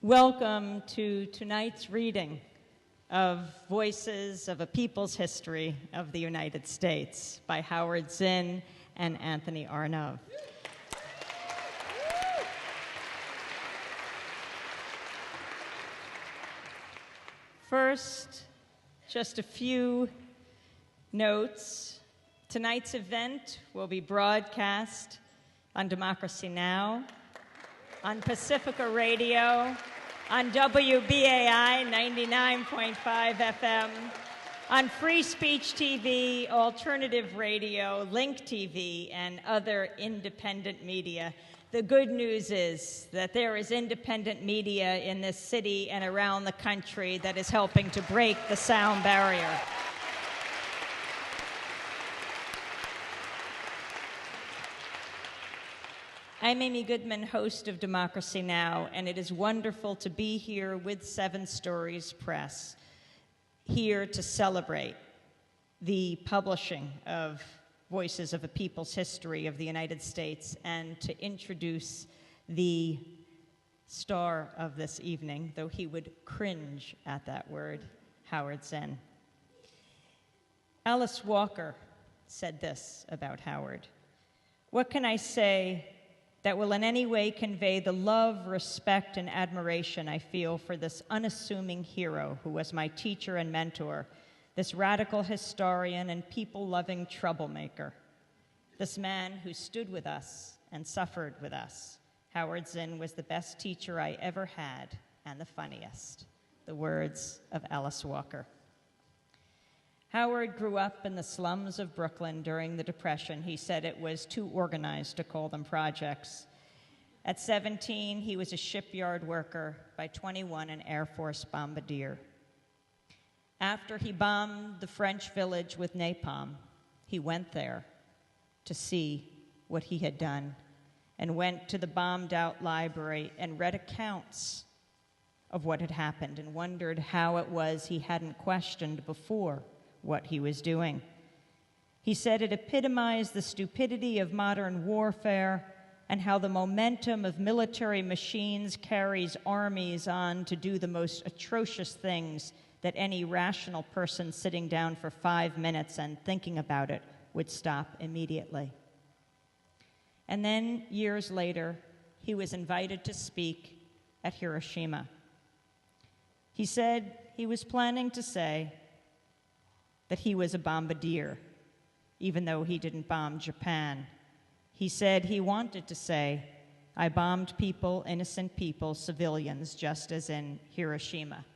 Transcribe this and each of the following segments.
Welcome to tonight's reading of Voices of a People's History of the United States by Howard Zinn and Anthony Arnove. First, just a few notes. Tonight's event will be broadcast on Democracy Now!, on Pacifica Radio, on WBAI 99.5 FM, on Free Speech TV, Alternative Radio, Link TV, and other independent media. The good news is that there is independent media in this city and around the country that is helping to break the sound barrier. I'm Amy Goodman, host of Democracy Now!, and it is wonderful to be here with Seven Stories Press, here to celebrate the publishing of Voices of a People's History of the United States and to introduce the star of this evening, though he would cringe at that word, Howard Zinn. Alice Walker said this about Howard: "What can I say that will in any way convey the love, respect, and admiration I feel for this unassuming hero who was my teacher and mentor, this radical historian and people-loving troublemaker, this man who stood with us and suffered with us. Howard Zinn was the best teacher I ever had and the funniest." The words of Alice Walker. Howard grew up in the slums of Brooklyn during the Depression. He said it was too organized to call them projects. At 17, he was a shipyard worker. By 21, an Air Force bombardier. After he bombed the French village with napalm, he went there to see what he had done and went to the bombed-out library and read accounts of what had happened and wondered how it was he hadn't questioned before what he was doing. He said it epitomized the stupidity of modern warfare and how the momentum of military machines carries armies on to do the most atrocious things that any rational person sitting down for 5 minutes and thinking about it would stop immediately. And then, years later, he was invited to speak at Hiroshima. He said he was planning to say that he was a bombardier, even though he didn't bomb Japan. He said he wanted to say, "I bombed people, innocent people, civilians, just as in Hiroshima."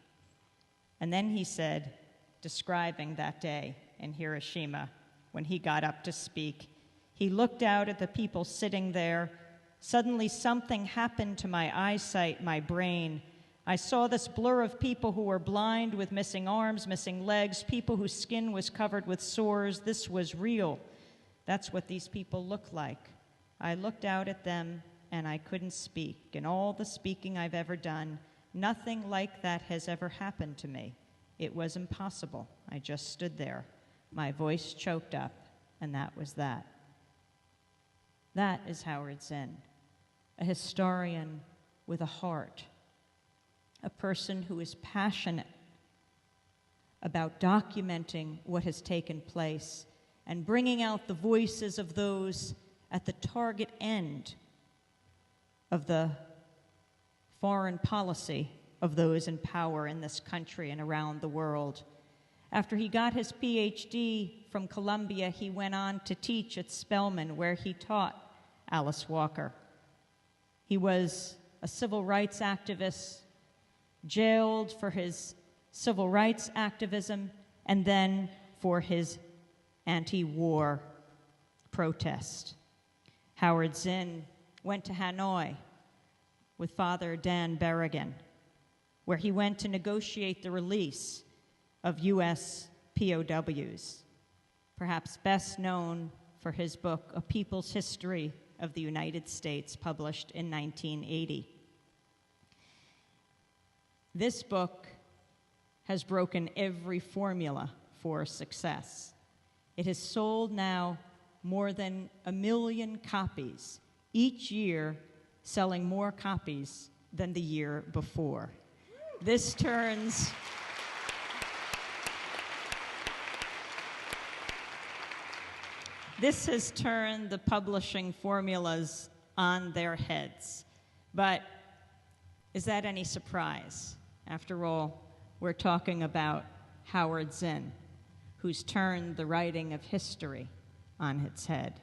And then he said, describing that day in Hiroshima, when he got up to speak, he looked out at the people sitting there. "Suddenly something happened to my eyesight, my brain. I saw this blur of people who were blind with missing arms, missing legs, people whose skin was covered with sores. This was real. That's what these people look like. I looked out at them and I couldn't speak. In all the speaking I've ever done, nothing like that has ever happened to me. It was impossible. I just stood there. My voice choked up, and that was that." That is Howard Zinn, a historian with a heart, a person who is passionate about documenting what has taken place and bringing out the voices of those at the target end of the foreign policy of those in power in this country and around the world. After he got his PhD from Columbia, he went on to teach at Spelman, where he taught Alice Walker. He was a civil rights activist, jailed for his civil rights activism, and then for his anti-war protest. Howard Zinn went to Hanoi with Father Dan Berrigan, where he went to negotiate the release of U.S. POWs, perhaps best known for his book, A People's History of the United States, published in 1980. This book has broken every formula for success. It has sold now more than 1 million copies, each year selling more copies than the year before. This turns This has turned the publishing formulas on their heads. But is that any surprise? After all, we're talking about Howard Zinn, who's turned the writing of history on its head,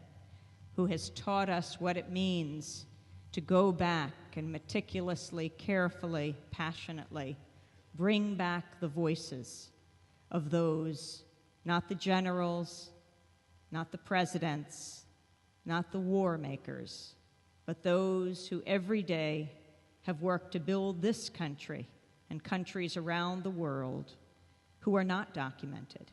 who has taught us what it means to go back and meticulously, carefully, passionately bring back the voices of those, not the generals, not the presidents, not the war makers, but those who every day have worked to build this country and countries around the world who are not documented.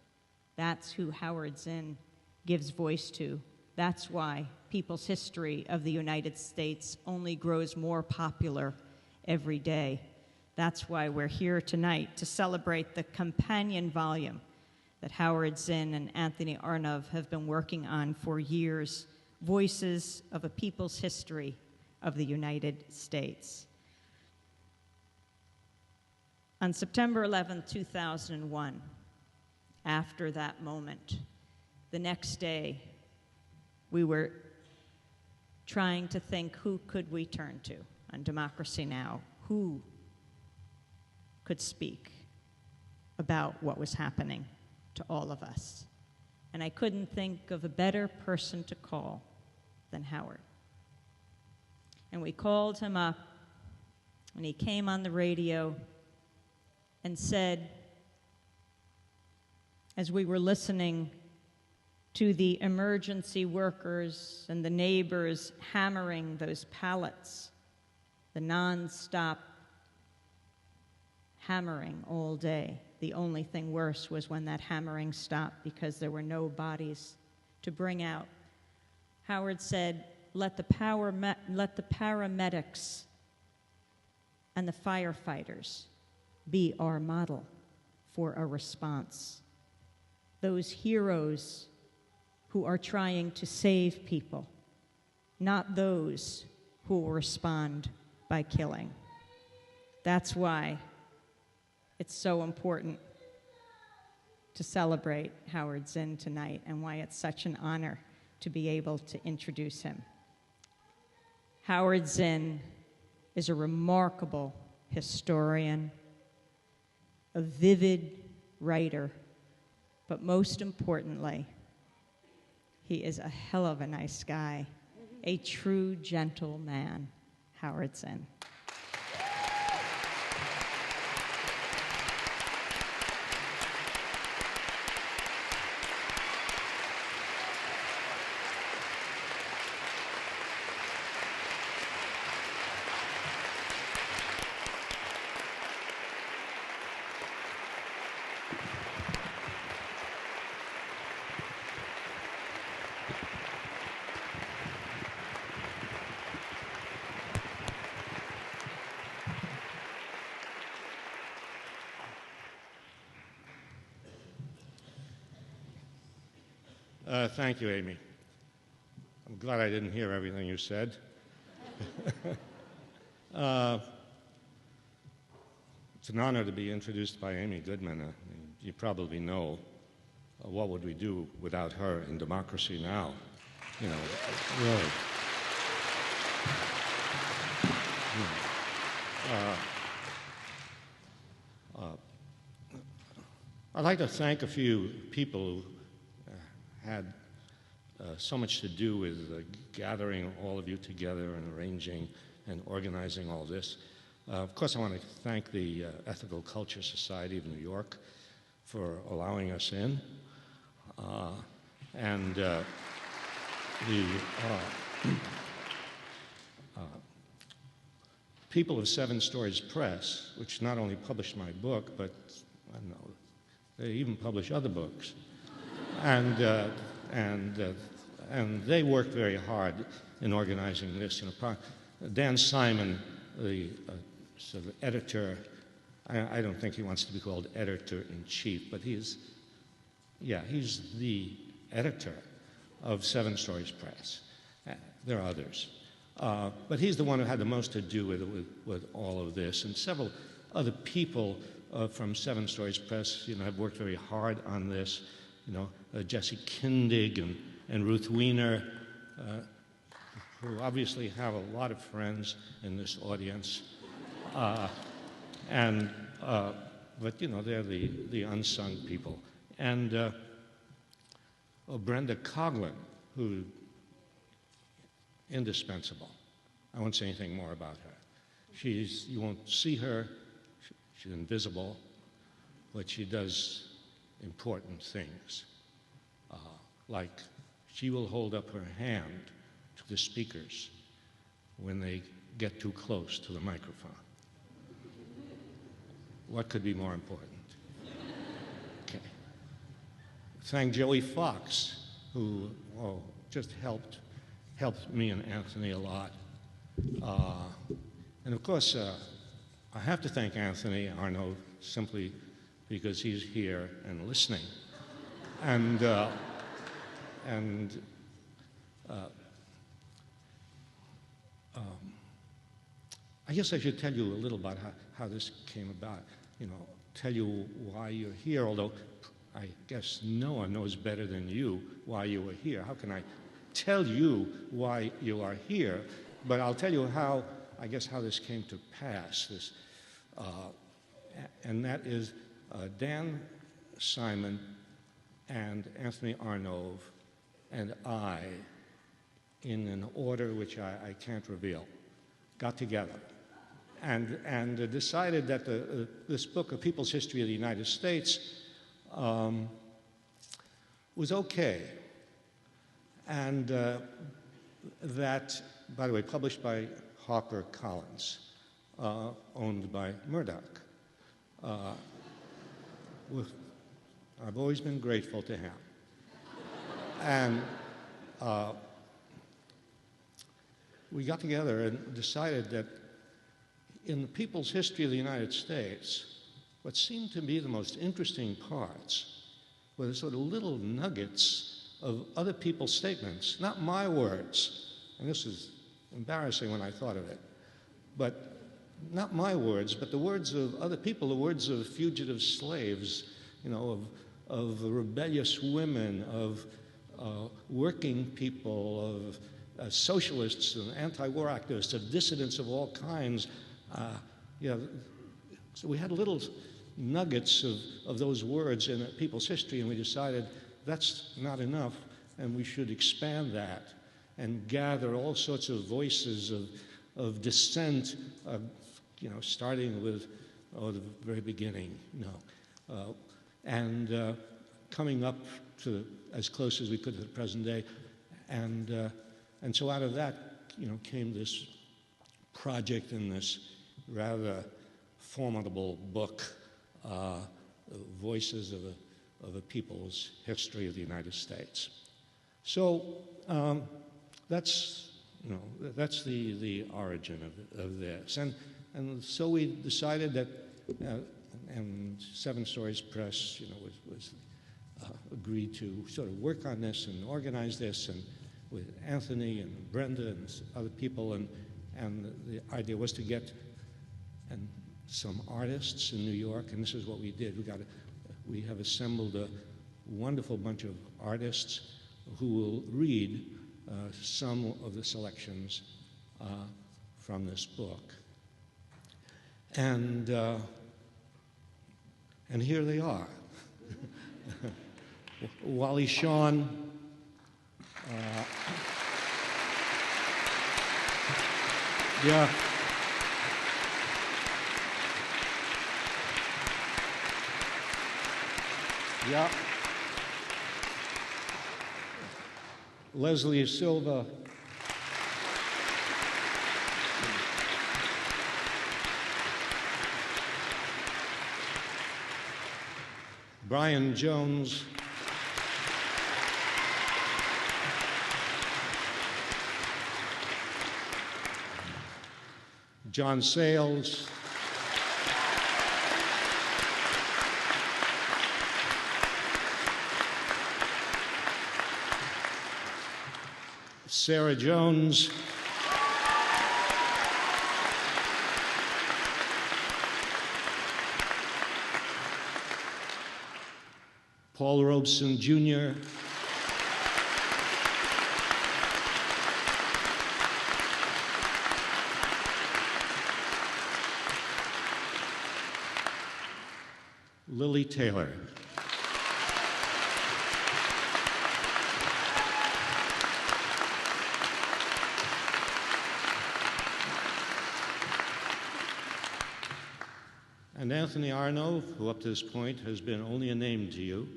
That's who Howard Zinn gives voice to. That's why people's history of the United States only grows more popular every day. That's why we're here tonight to celebrate the companion volume that Howard Zinn and Anthony Arnove have been working on for years, Voices of a People's History of the United States. On September 11, 2001, after that moment, the next day, we were trying to think, who could we turn to on Democracy Now? Who could speak about what was happening to all of us? And I couldn't think of a better person to call than Howard. And we called him up, and he came on the radio and said, as we were listening to the emergency workers and the neighbors hammering those pallets, the non-stop hammering all day. The only thing worse was when that hammering stopped because there were no bodies to bring out. Howard said, let the paramedics and the firefighters be our model for a response. Those heroes who are trying to save people, not those who will respond by killing. That's why it's so important to celebrate Howard Zinn tonight and why it's such an honor to be able to introduce him. Howard Zinn is a remarkable historian, a vivid writer, but most importantly, he is a hell of a nice guy, a true gentleman, Howard Zinn. Thank you, Amy. I'm glad I didn't hear everything you said. It's an honor to be introduced by Amy Goodman. You probably know what would we do without her in Democracy Now? You know, really. I'd like to thank a few people who had so much to do with gathering all of you together and arranging and organizing all this. Of course, I want to thank the Ethical Culture Society of New York for allowing us in. And the people of Seven Stories Press, which not only published my book, but I don't know, they even publish other books. And they worked very hard in organizing this. You know, Dan Simon, the sort of editor, I don't think he wants to be called editor-in-chief, but he's the editor of Seven Stories Press. There are others. But he's the one who had the most to do with all of this. And several other people from Seven Stories Press, have worked very hard on this. Jesse Kindig and Ruth Weiner, who obviously have a lot of friends in this audience. But they're the unsung people. And Brenda Coughlin, who indispensable. I won't say anything more about her. You won't see her. She's invisible, but she does important things. Like she will hold up her hand to the speakers when they get too close to the microphone. What could be more important? Okay. Thank Joey Fox, who just helped me and Anthony a lot. And of course, I have to thank Anthony Arno simply because he's here and listening. I guess I should tell you a little about how this came about. Tell you why you're here, although I guess no one knows better than you why you were here. How can I tell you why you are here? But I'll tell you how this came to pass. And that is Dan Simon and Anthony Arnove and I, in an order which I can't reveal, got together and decided that this book, A People's History of the United States, was okay. And that, by the way, published by HarperCollins, owned by Murdoch. I've always been grateful to him. And we got together and decided that in the people's history of the United States, what seemed to be the most interesting parts were the sort of little nuggets of other people's statements, not my words. And this is embarrassing when I thought of it. But not my words, but the words of other people, the words of fugitive slaves, of rebellious women, of working people, of socialists and anti-war activists, of dissidents of all kinds. So we had little nuggets of those words in people's history, and we decided that's not enough, and we should expand that and gather all sorts of voices of dissent, starting with the very beginning, and coming up to as close as we could to the present day, and so out of that, came this project in this rather formidable book, Voices of a People's History of the United States. So that's the origin of this, and so we decided that, and Seven Stories Press, was agreed to sort of work on this and organize this, and with Anthony and Brenda and other people, and the idea was to get some artists in New York, and this is what we did. We have assembled a wonderful bunch of artists who will read some of the selections from this book. And here they are. Wally Shawn, yeah. Yeah. Leslie Silva. Brian Jones. John Sayles. Sarah Jones. Paul Robeson Jr., Lily Taylor. And Anthony Arno, who up to this point has been only a name to you,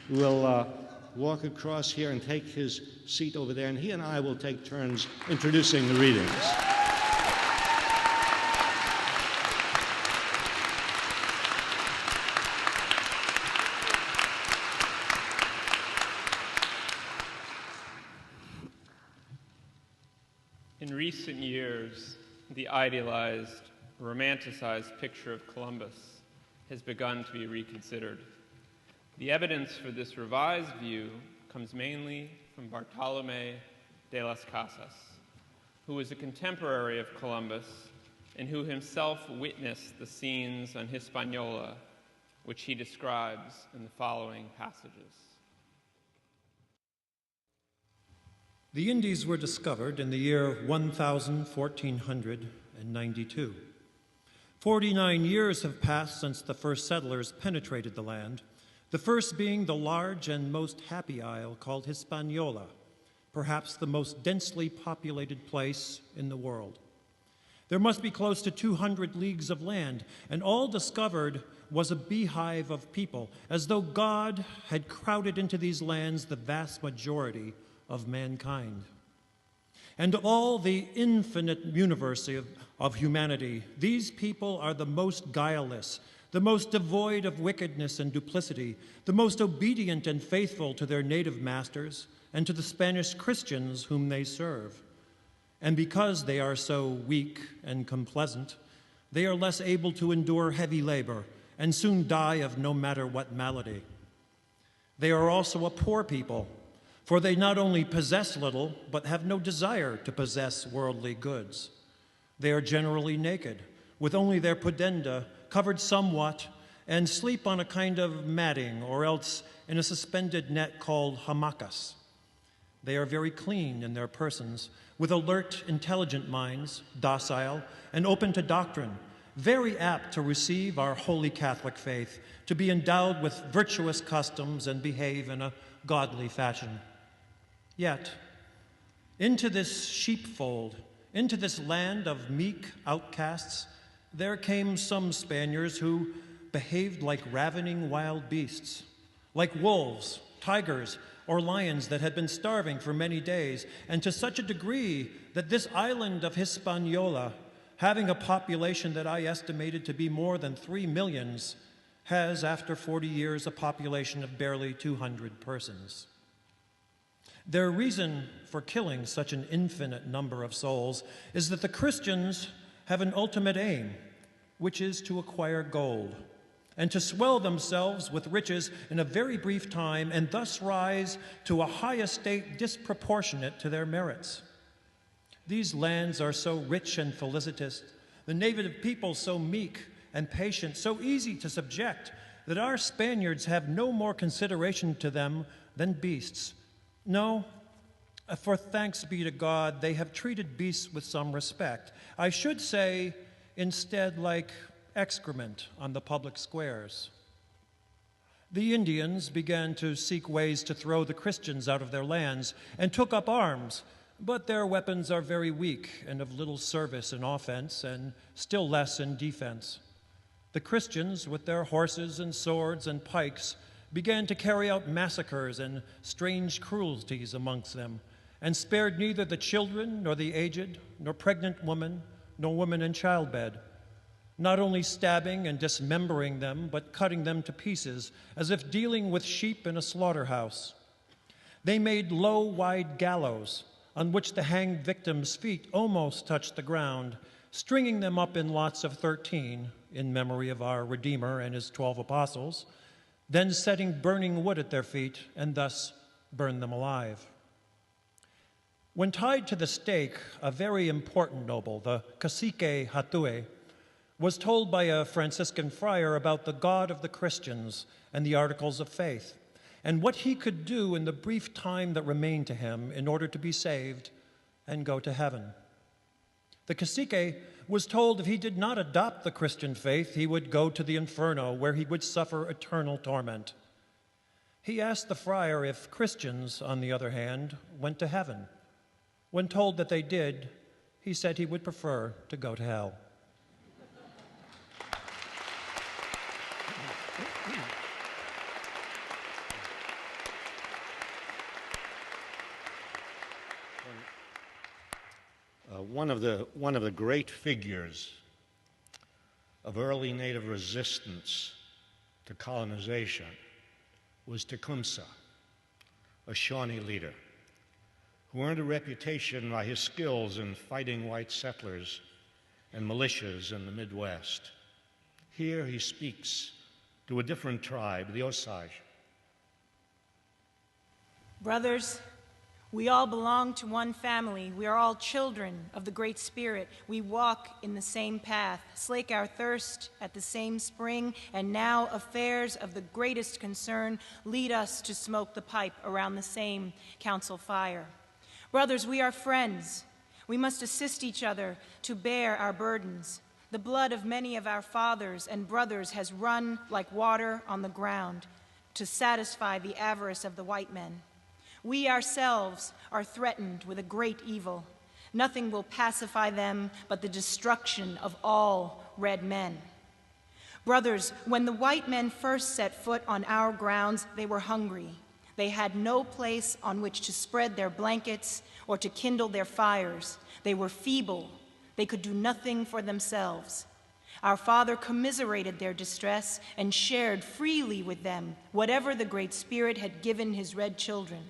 will walk across here and take his seat over there, and he and I will take turns introducing the readings. In recent years, the idealized, romanticized picture of Columbus has begun to be reconsidered. The evidence for this revised view comes mainly from Bartolomé de las Casas, who was a contemporary of Columbus and who himself witnessed the scenes on Hispaniola, which he describes in the following passages. The Indies were discovered in the year 1492. 49 years have passed since the first settlers penetrated the land, the first being the large and most happy isle called Hispaniola, perhaps the most densely populated place in the world. There must be close to 200 leagues of land, and all discovered was a beehive of people, as though God had crowded into these lands the vast majority of mankind. And of all the infinite universe of humanity, these people are the most guileless, the most devoid of wickedness and duplicity, the most obedient and faithful to their native masters and to the Spanish Christians whom they serve. And because they are so weak and complaisant, they are less able to endure heavy labor and soon die of no matter what malady. They are also a poor people, for they not only possess little, but have no desire to possess worldly goods. They are generally naked, with only their pudenda covered somewhat, and sleep on a kind of matting, or else in a suspended net called hamacas. They are very clean in their persons, with alert, intelligent minds, docile, and open to doctrine, very apt to receive our holy Catholic faith, to be endowed with virtuous customs and behave in a godly fashion. Yet, into this sheepfold, into this land of meek outcasts, there came some Spaniards who behaved like ravening wild beasts, like wolves, tigers, or lions that had been starving for many days, and to such a degree that this island of Hispaniola, having a population that I estimated to be more than 3 millions, has, after 40 years, a population of barely 200 persons. Their reason for killing such an infinite number of souls is that the Christians have an ultimate aim, which is to acquire gold and to swell themselves with riches in a very brief time and thus rise to a high estate disproportionate to their merits. These lands are so rich and felicitous, the native people so meek and patient, so easy to subject, that our Spaniards have no more consideration to them than beasts. No, for thanks be to God, they have treated beasts with some respect. I should say, instead, like excrement on the public squares. The Indians began to seek ways to throw the Christians out of their lands and took up arms, but their weapons are very weak and of little service in offense and still less in defense. The Christians, with their horses and swords and pikes, began to carry out massacres and strange cruelties amongst them, and spared neither the children, nor the aged, nor pregnant women, nor women in childbed, not only stabbing and dismembering them, but cutting them to pieces, as if dealing with sheep in a slaughterhouse. They made low, wide gallows, on which the hanged victims' feet almost touched the ground, stringing them up in lots of 13, in memory of our Redeemer and his 12 apostles, then setting burning wood at their feet, and thus burned them alive. When tied to the stake, a very important noble, the cacique Hatue, was told by a Franciscan friar about the God of the Christians and the Articles of Faith, and what he could do in the brief time that remained to him in order to be saved and go to heaven. The cacique was told if he did not adopt the Christian faith, he would go to the inferno, where he would suffer eternal torment. He asked the friar if Christians, on the other hand, went to heaven. When told that they did, he said he would prefer to go to hell. One of the great figures of early Native resistance to colonization was Tecumseh, a Shawnee leader who earned a reputation by his skills in fighting white settlers and militias in the Midwest. Here he speaks to a different tribe, the Osage. Brothers, we all belong to one family. We are all children of the Great Spirit. We walk in the same path, slake our thirst at the same spring, and now affairs of the greatest concern lead us to smoke the pipe around the same council fire. Brothers, we are friends. We must assist each other to bear our burdens. The blood of many of our fathers and brothers has run like water on the ground to satisfy the avarice of the white men. We ourselves are threatened with a great evil. Nothing will pacify them but the destruction of all red men. Brothers, when the white men first set foot on our grounds, they were hungry. They had no place on which to spread their blankets or to kindle their fires. They were feeble. They could do nothing for themselves. Our Father commiserated their distress and shared freely with them whatever the Great Spirit had given his red children.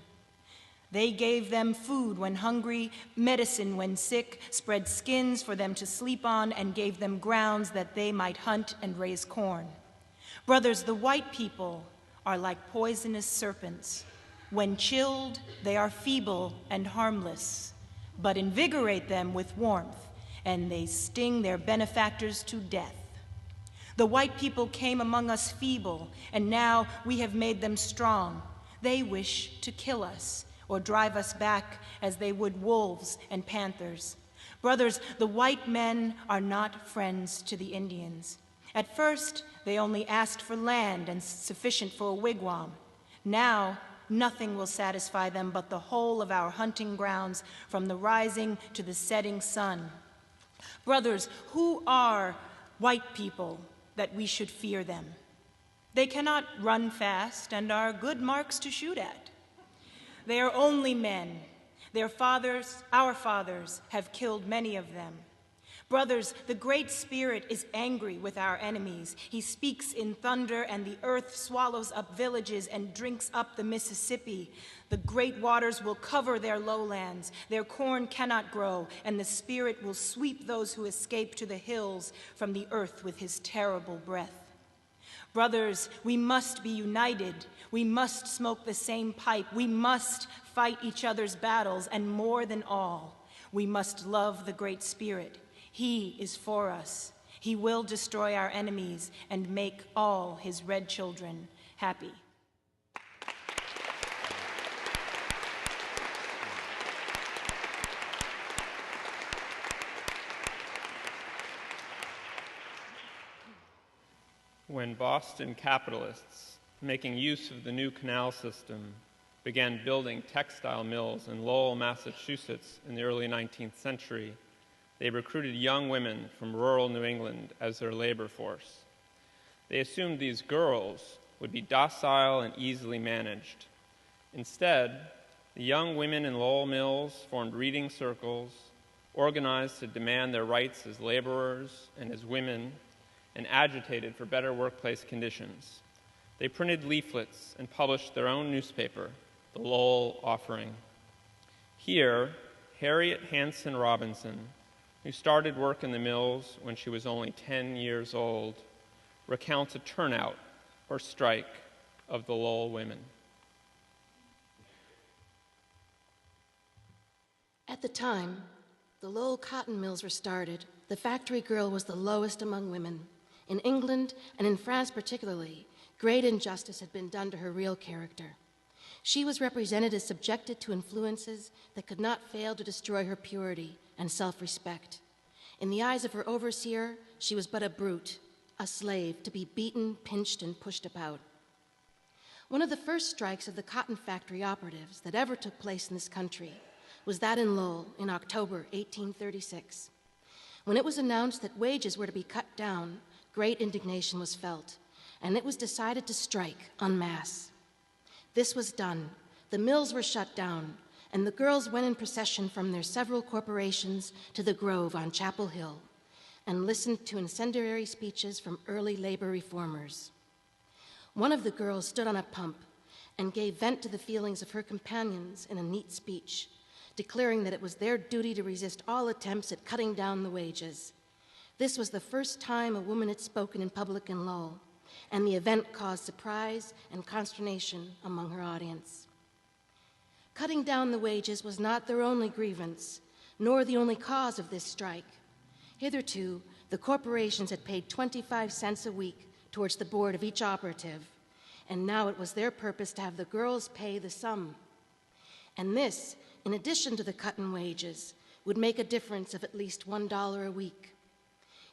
They gave them food when hungry, medicine when sick, spread skins for them to sleep on, and gave them grounds that they might hunt and raise corn. Brothers, the white people are like poisonous serpents. When chilled, they are feeble and harmless, but invigorate them with warmth, and they sting their benefactors to death. The white people came among us feeble, and now we have made them strong. They wish to kill us or drive us back as they would wolves and panthers. Brothers, the white men are not friends to the Indians. At first, they only asked for land and sufficient for a wigwam. Now, nothing will satisfy them but the whole of our hunting grounds from the rising to the setting sun. Brothers, who are white people that we should fear them? They cannot run fast and are good marks to shoot at. They are only men. Their fathers, our fathers, have killed many of them. Brothers, the Great Spirit is angry with our enemies. He speaks in thunder, and the earth swallows up villages and drinks up the Mississippi. The great waters will cover their lowlands. Their corn cannot grow, and the Spirit will sweep those who escape to the hills from the earth with his terrible breath. Brothers, we must be united. We must smoke the same pipe. We must fight each other's battles, and more than all, we must love the Great Spirit. He is for us. He will destroy our enemies and make all his red children happy. When Boston capitalists, making use of the new canal system, began building textile mills in Lowell, Massachusetts in the early 19th century, they recruited young women from rural New England as their labor force. They assumed these girls would be docile and easily managed. Instead, the young women in Lowell mills formed reading circles, organized to demand their rights as laborers and as women, and agitated for better workplace conditions. They printed leaflets and published their own newspaper, the Lowell Offering. Here, Harriet Hanson Robinson, who started work in the mills when she was only 10 years old, recounts a turnout or strike of the Lowell women. At the time, The Lowell cotton mills were started, the factory girl was the lowest among women. In England, and in France particularly, great injustice had been done to her real character. She was represented as subjected to influences that could not fail to destroy her purity and self-respect. In the eyes of her overseer, she was but a brute, a slave to be beaten, pinched, and pushed about. One of the first strikes of the cotton factory operatives that ever took place in this country was that in Lowell in October 1836. When it was announced that wages were to be cut down, great indignation was felt, and it was decided to strike en masse. This was done. The mills were shut down, and the girls went in procession from their several corporations to the Grove on Chapel Hill and listened to incendiary speeches from early labor reformers. One of the girls stood on a pump and gave vent to the feelings of her companions in a neat speech, declaring that it was their duty to resist all attempts at cutting down the wages. This was the first time a woman had spoken in public in Lowell, and the event caused surprise and consternation among her audience. Cutting down the wages was not their only grievance, nor the only cause of this strike. Hitherto, the corporations had paid 25 cents a week towards the board of each operative, and now it was their purpose to have the girls pay the sum. And this, in addition to the cut in wages, would make a difference of at least $1 a week.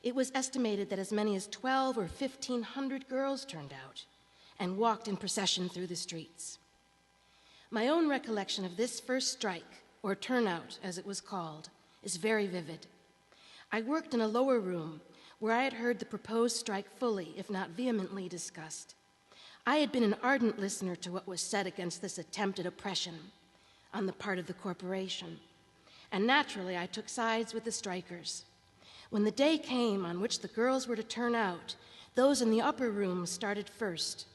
It was estimated that as many as 1,200 or 1,500 girls turned out and walked in procession through the streets. My own recollection of this first strike, or turnout as it was called, is very vivid. I worked in a lower room where I had heard the proposed strike fully, if not vehemently, discussed. I had been an ardent listener to what was said against this attempt at oppression on the part of the corporation, and naturally I took sides with the strikers. When the day came on which the girls were to turn out, those in the upper room started first,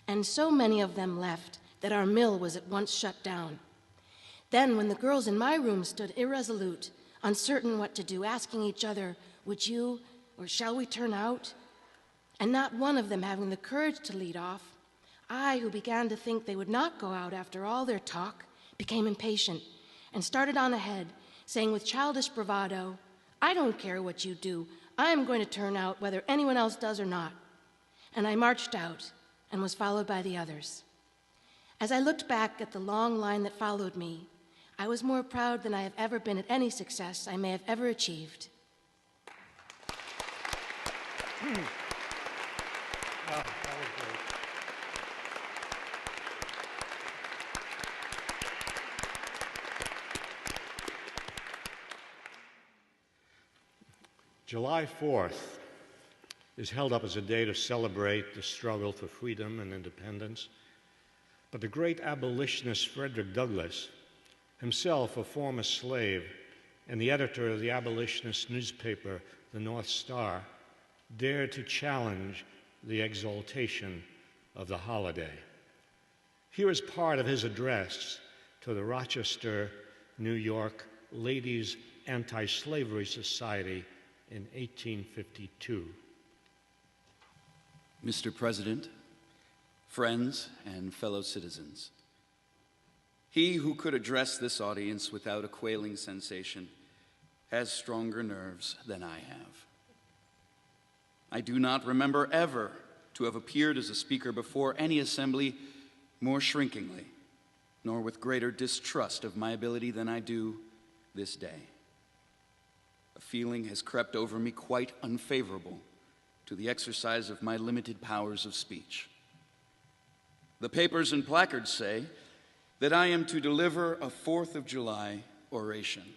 and so many of them left that our mill was at once shut down. Then when the girls in my room stood irresolute, uncertain what to do, asking each other, "Would you, or shall we turn out?" and not one of them having the courage to lead off, I, who began to think they would not go out after all their talk, became impatient and started on ahead, saying with childish bravado, "I don't care what you do. I am going to turn out whether anyone else does or not." And I marched out and was followed by the others. As I looked back at the long line that followed me, I was more proud than I have ever been at any success I may have ever achieved. July 4th is held up as a day to celebrate the struggle for freedom and independence. But the great abolitionist Frederick Douglass, himself a former slave and the editor of the abolitionist newspaper, the North Star, dared to challenge the exaltation of the holiday. Here is part of his address to the Rochester, New York Ladies Anti-Slavery Society in 1852. Mr. President, friends, and fellow citizens, he who could address this audience without a quailing sensation has stronger nerves than I have. I do not remember ever to have appeared as a speaker before any assembly more shrinkingly, nor with greater distrust of my ability than I do this day. A feeling has crept over me quite unfavorable to the exercise of my limited powers of speech. The papers and placards say that I am to deliver a 4th of July oration.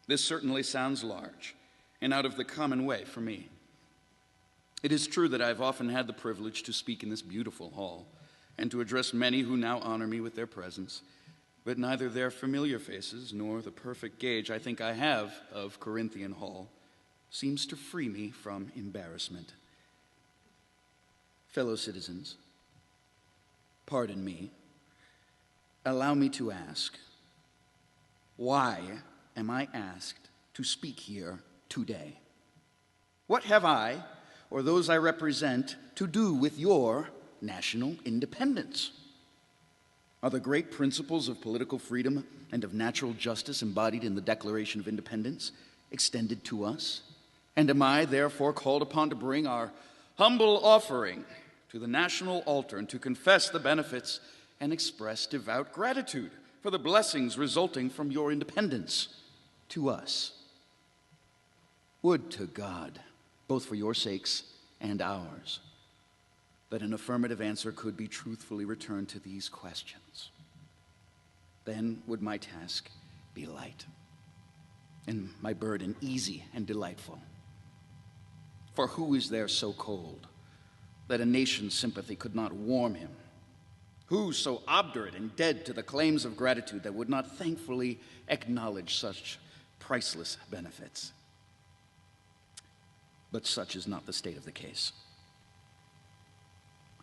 This certainly sounds large and out of the common way for me. It is true that I've often had the privilege to speak in this beautiful hall and to address many who now honor me with their presence, but neither their familiar faces nor the perfect gauge I think I have of Corinthian Hall seems to free me from embarrassment. Fellow citizens, pardon me. Allow me to ask, why am I asked to speak here today? What have I, or those I represent, to do with your national independence? Are the great principles of political freedom and of natural justice embodied in the Declaration of Independence extended to us? And am I therefore called upon to bring our humble offering to the national altar and to confess the benefits and express devout gratitude for the blessings resulting from your independence to us? Would to God, both for your sakes and ours, that an affirmative answer could be truthfully returned to these questions. Then would my task be light, and my burden easy and delightful. For who is there so cold that a nation's sympathy could not warm him? Who so obdurate and dead to the claims of gratitude that would not thankfully acknowledge such priceless benefits? But such is not the state of the case.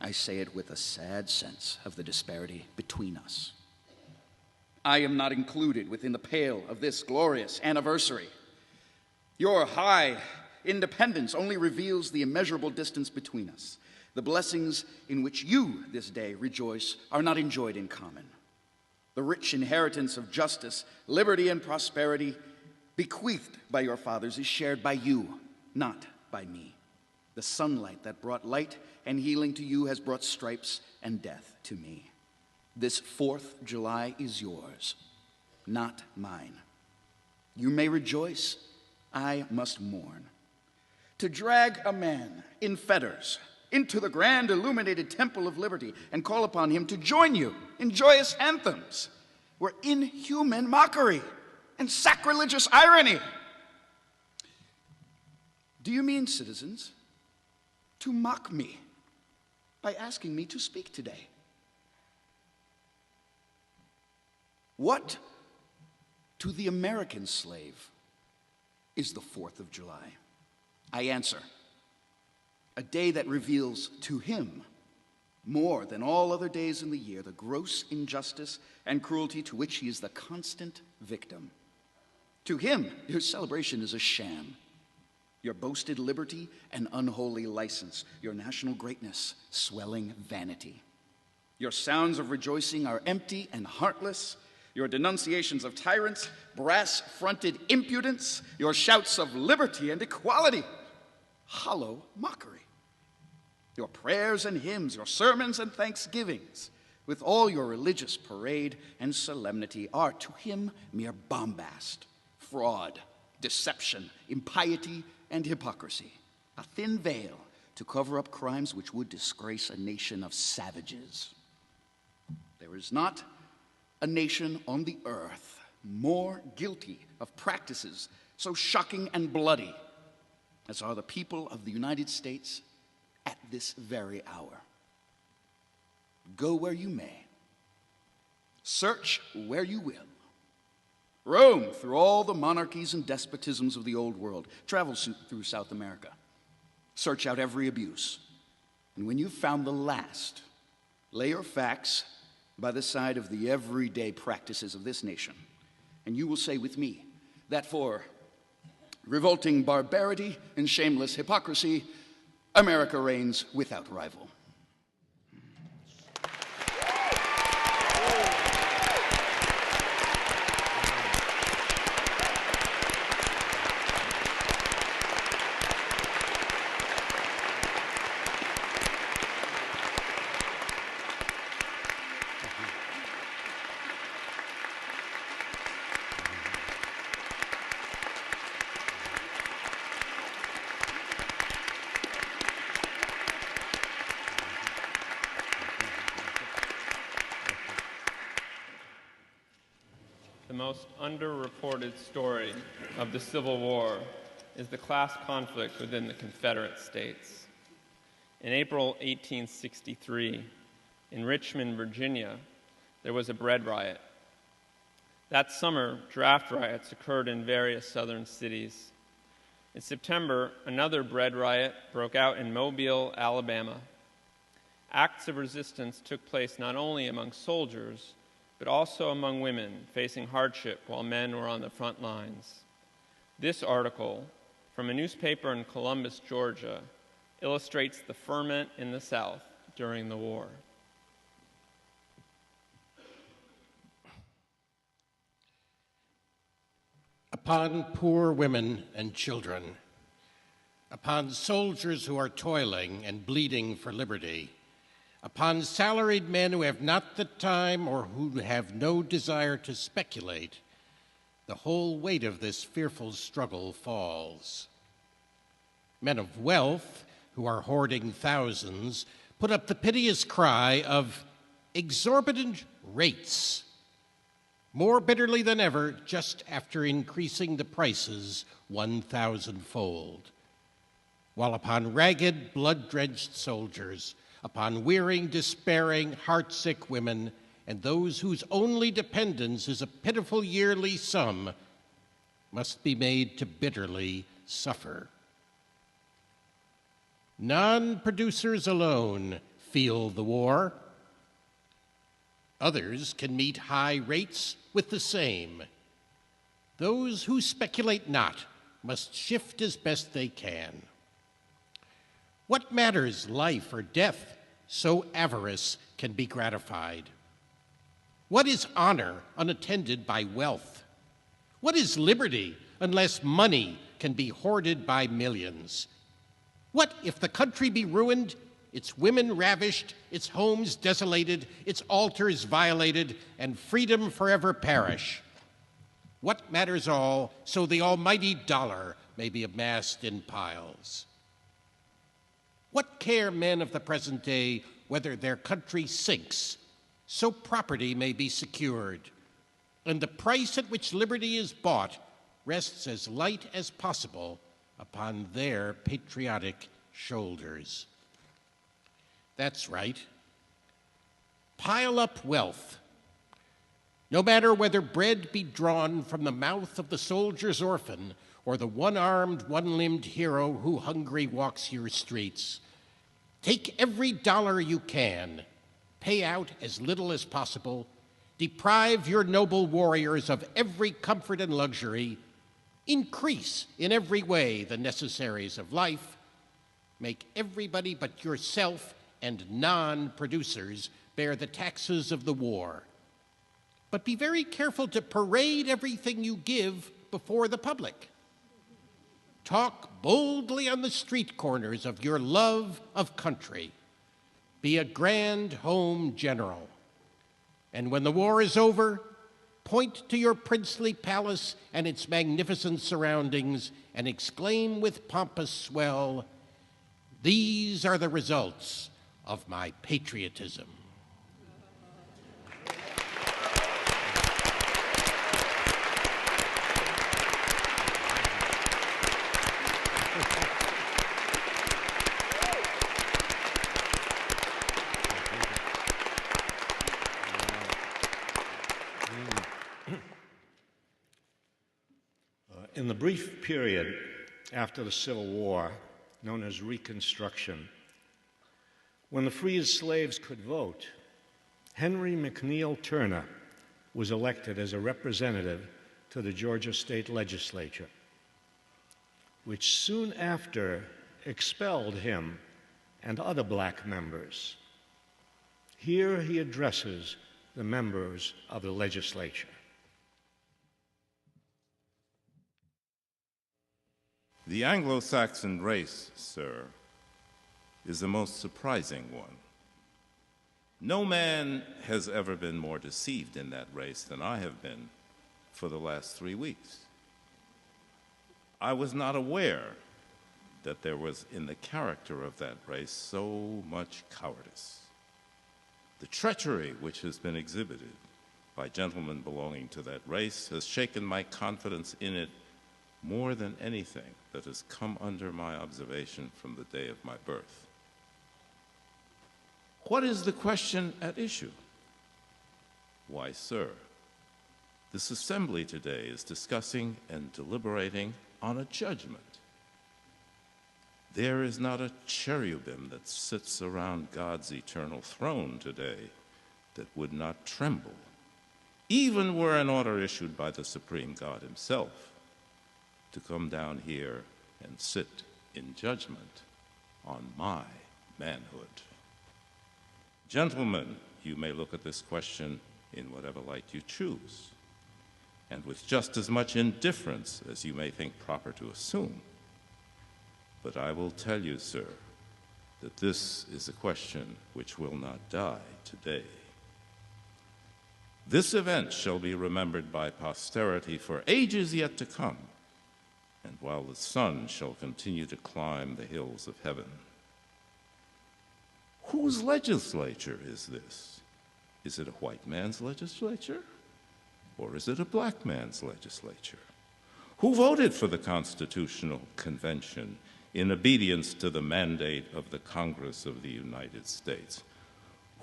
I say it with a sad sense of the disparity between us. I am not included within the pale of this glorious anniversary. Your high independence only reveals the immeasurable distance between us. The blessings in which you this day rejoice are not enjoyed in common. The rich inheritance of justice, liberty, and prosperity bequeathed by your fathers is shared by you, not by me. The sunlight that brought light and healing to you has brought stripes and death to me. This 4th July is yours, not mine. You may rejoice, I must mourn. To drag a man in fetters into the grand illuminated temple of liberty and call upon him to join you in joyous anthems were inhuman mockery and sacrilegious irony. Do you mean, citizens, to mock me by asking me to speak today? What to the American slave is the 4th of July? I answer, a day that reveals to him, more than all other days in the year, the gross injustice and cruelty to which he is the constant victim. To him, your celebration is a sham. Your boasted liberty an unholy license, your national greatness swelling vanity. Your sounds of rejoicing are empty and heartless, your denunciations of tyrants, brass-fronted impudence, your shouts of liberty and equality, hollow mockery. Your prayers and hymns, your sermons and thanksgivings, with all your religious parade and solemnity, are to him mere bombast, fraud, deception, impiety, and hypocrisy, a thin veil to cover up crimes which would disgrace a nation of savages. There is not a nation on the earth more guilty of practices so shocking and bloody as are the people of the United States at this very hour. Go where you may, search where you will, roam through all the monarchies and despotisms of the old world, travel through South America, search out every abuse, and when you've found the last, lay your facts by the side of the everyday practices of this nation, and you will say with me that for revolting barbarity and shameless hypocrisy, America reigns without rival. The most underreported story of the Civil War is the class conflict within the Confederate States. In April 1863, in Richmond, Virginia, there was a bread riot. That summer, draft riots occurred in various southern cities. In September, another bread riot broke out in Mobile, Alabama. Acts of resistance took place not only among soldiers, but also among women facing hardship while men were on the front lines. This article, from a newspaper in Columbus, Georgia, illustrates the ferment in the South during the war. upon poor women and children, upon soldiers who are toiling and bleeding for liberty, upon salaried men who have not the time or who have no desire to speculate, the whole weight of this fearful struggle falls. Men of wealth, who are hoarding thousands, put up the piteous cry of exorbitant rates, more bitterly than ever just after increasing the prices 1,000-fold. While upon ragged, blood-drenched soldiers, upon weary, despairing, heartsick women, and those whose only dependence is a pitiful yearly sum, must be made to bitterly suffer. Non-producers alone feel the war. Others can meet high rates with the same. Those who speculate not must shift as best they can. What matters life or death, so avarice can be gratified? What is honor unattended by wealth? What is liberty unless money can be hoarded by millions? What if the country be ruined, its women ravished, its homes desolated, its altars violated, and freedom forever perish? What matters all, so the almighty dollar may be amassed in piles? What care men of the present day whether their country sinks, so property may be secured, and the price at which liberty is bought rests as light as possible upon their patriotic shoulders? That's right. Pile up wealth. No matter whether bread be drawn from the mouth of the soldier's orphan or the one-armed, one-limbed hero who hungry walks your streets. Take every dollar you can, pay out as little as possible, deprive your noble warriors of every comfort and luxury, increase in every way the necessaries of life, make everybody but yourself and non-producers bear the taxes of the war. But be very careful to parade everything you give before the public. Talk boldly on the street corners of your love of country. Be a grand home general. And when the war is over, point to your princely palace and its magnificent surroundings and exclaim with pompous swell, "These are the results of my patriotism." In the brief period after the Civil War, known as Reconstruction, when the freed slaves could vote, Henry McNeil Turner was elected as a representative to the Georgia State Legislature, which soon after expelled him and other black members. Here he addresses the members of the legislature. The Anglo-Saxon race, sir, is the most surprising one. No man has ever been more deceived in that race than I have been for the last 3 weeks. I was not aware that there was in the character of that race so much cowardice. The treachery which has been exhibited by gentlemen belonging to that race has shaken my confidence in it more than anything that has come under my observation from the day of my birth. What is the question at issue? Why, sir, this assembly today is discussing and deliberating on a judgment. There is not a cherubim that sits around God's eternal throne today that would not tremble, even were an order issued by the supreme God himself to come down here and sit in judgment on my manhood. Gentlemen, you may look at this question in whatever light you choose. and with just as much indifference as you may think proper to assume. But I will tell you, sir, that this is a question which will not die today. This event shall be remembered by posterity for ages yet to come, and while the sun shall continue to climb the hills of heaven. Whose legislature is this? Is it a white man's legislature? Or is it a black man's legislature? Who voted for the Constitutional Convention in obedience to the mandate of the Congress of the United States?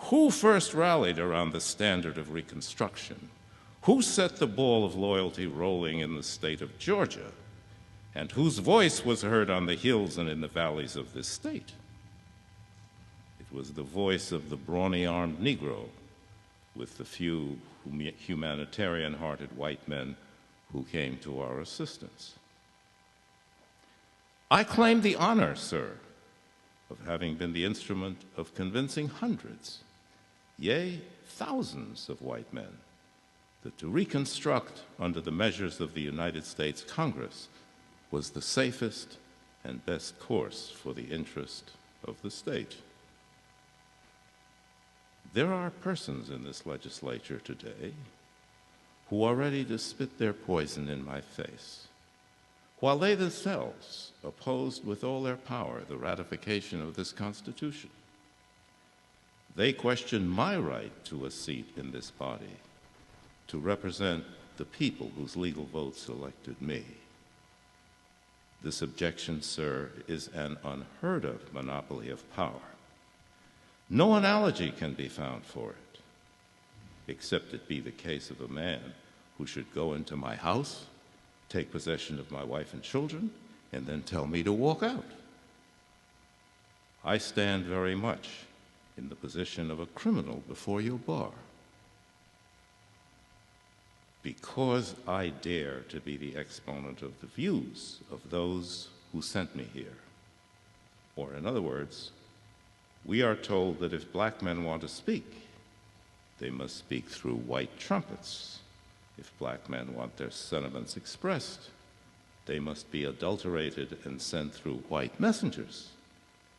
Who first rallied around the standard of Reconstruction? Who set the ball of loyalty rolling in the state of Georgia? And whose voice was heard on the hills and in the valleys of this state? It was the voice of the brawny-armed Negro with the few humanitarian-hearted white men who came to our assistance. I claim the honor, sir, of having been the instrument of convincing hundreds, yea, thousands of white men that to reconstruct under the measures of the United States Congress was the safest and best course for the interest of the state. There are persons in this legislature today who are ready to spit their poison in my face, while they themselves opposed with all their power the ratification of this Constitution. They question my right to a seat in this body to represent the people whose legal votes elected me. This objection, sir, is an unheard of monopoly of power. No analogy can be found for it, except it be the case of a man who should go into my house, take possession of my wife and children, and then tell me to walk out. I stand very much in the position of a criminal before your bar. Because I dare to be the exponent of the views of those who sent me here. Or in other words, we are told that if black men want to speak, they must speak through white trumpets. If black men want their sentiments expressed, they must be adulterated and sent through white messengers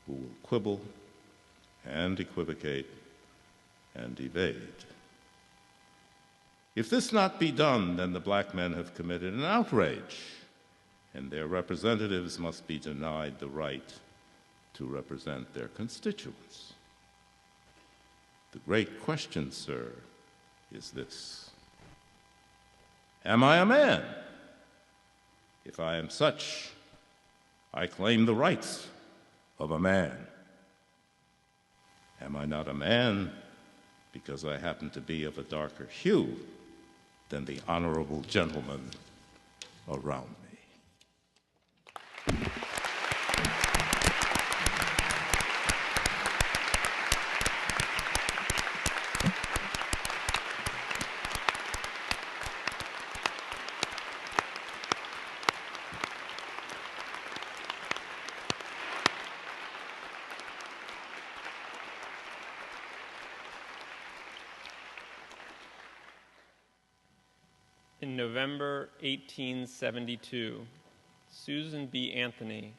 who will quibble and equivocate and evade. If this not be done, then the black men have committed an outrage, and their representatives must be denied the right to represent their constituents. The great question, sir, is this: am I a man? If I am such, I claim the rights of a man. Am I not a man because I happen to be of a darker hue than the honorable gentlemen around me? In November 1872, Susan B. Anthony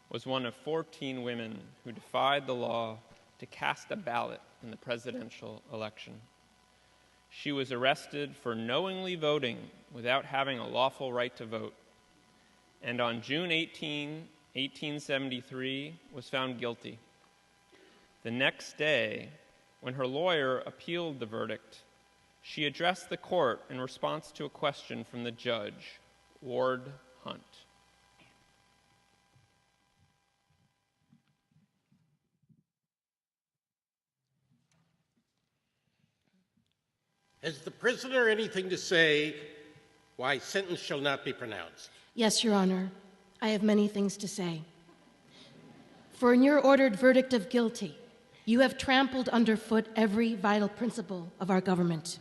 was one of 14 women who defied the law to cast a ballot in the presidential election. She was arrested for knowingly voting without having a lawful right to vote, and on June 18, 1873, was found guilty. The next day, when her lawyer appealed the verdict, she addressed the court in response to a question from the judge, Ward Hunt. Has the prisoner anything to say why sentence shall not be pronounced? Yes, Your Honor. I have many things to say. For in your ordered verdict of guilty, you have trampled underfoot every vital principle of our government.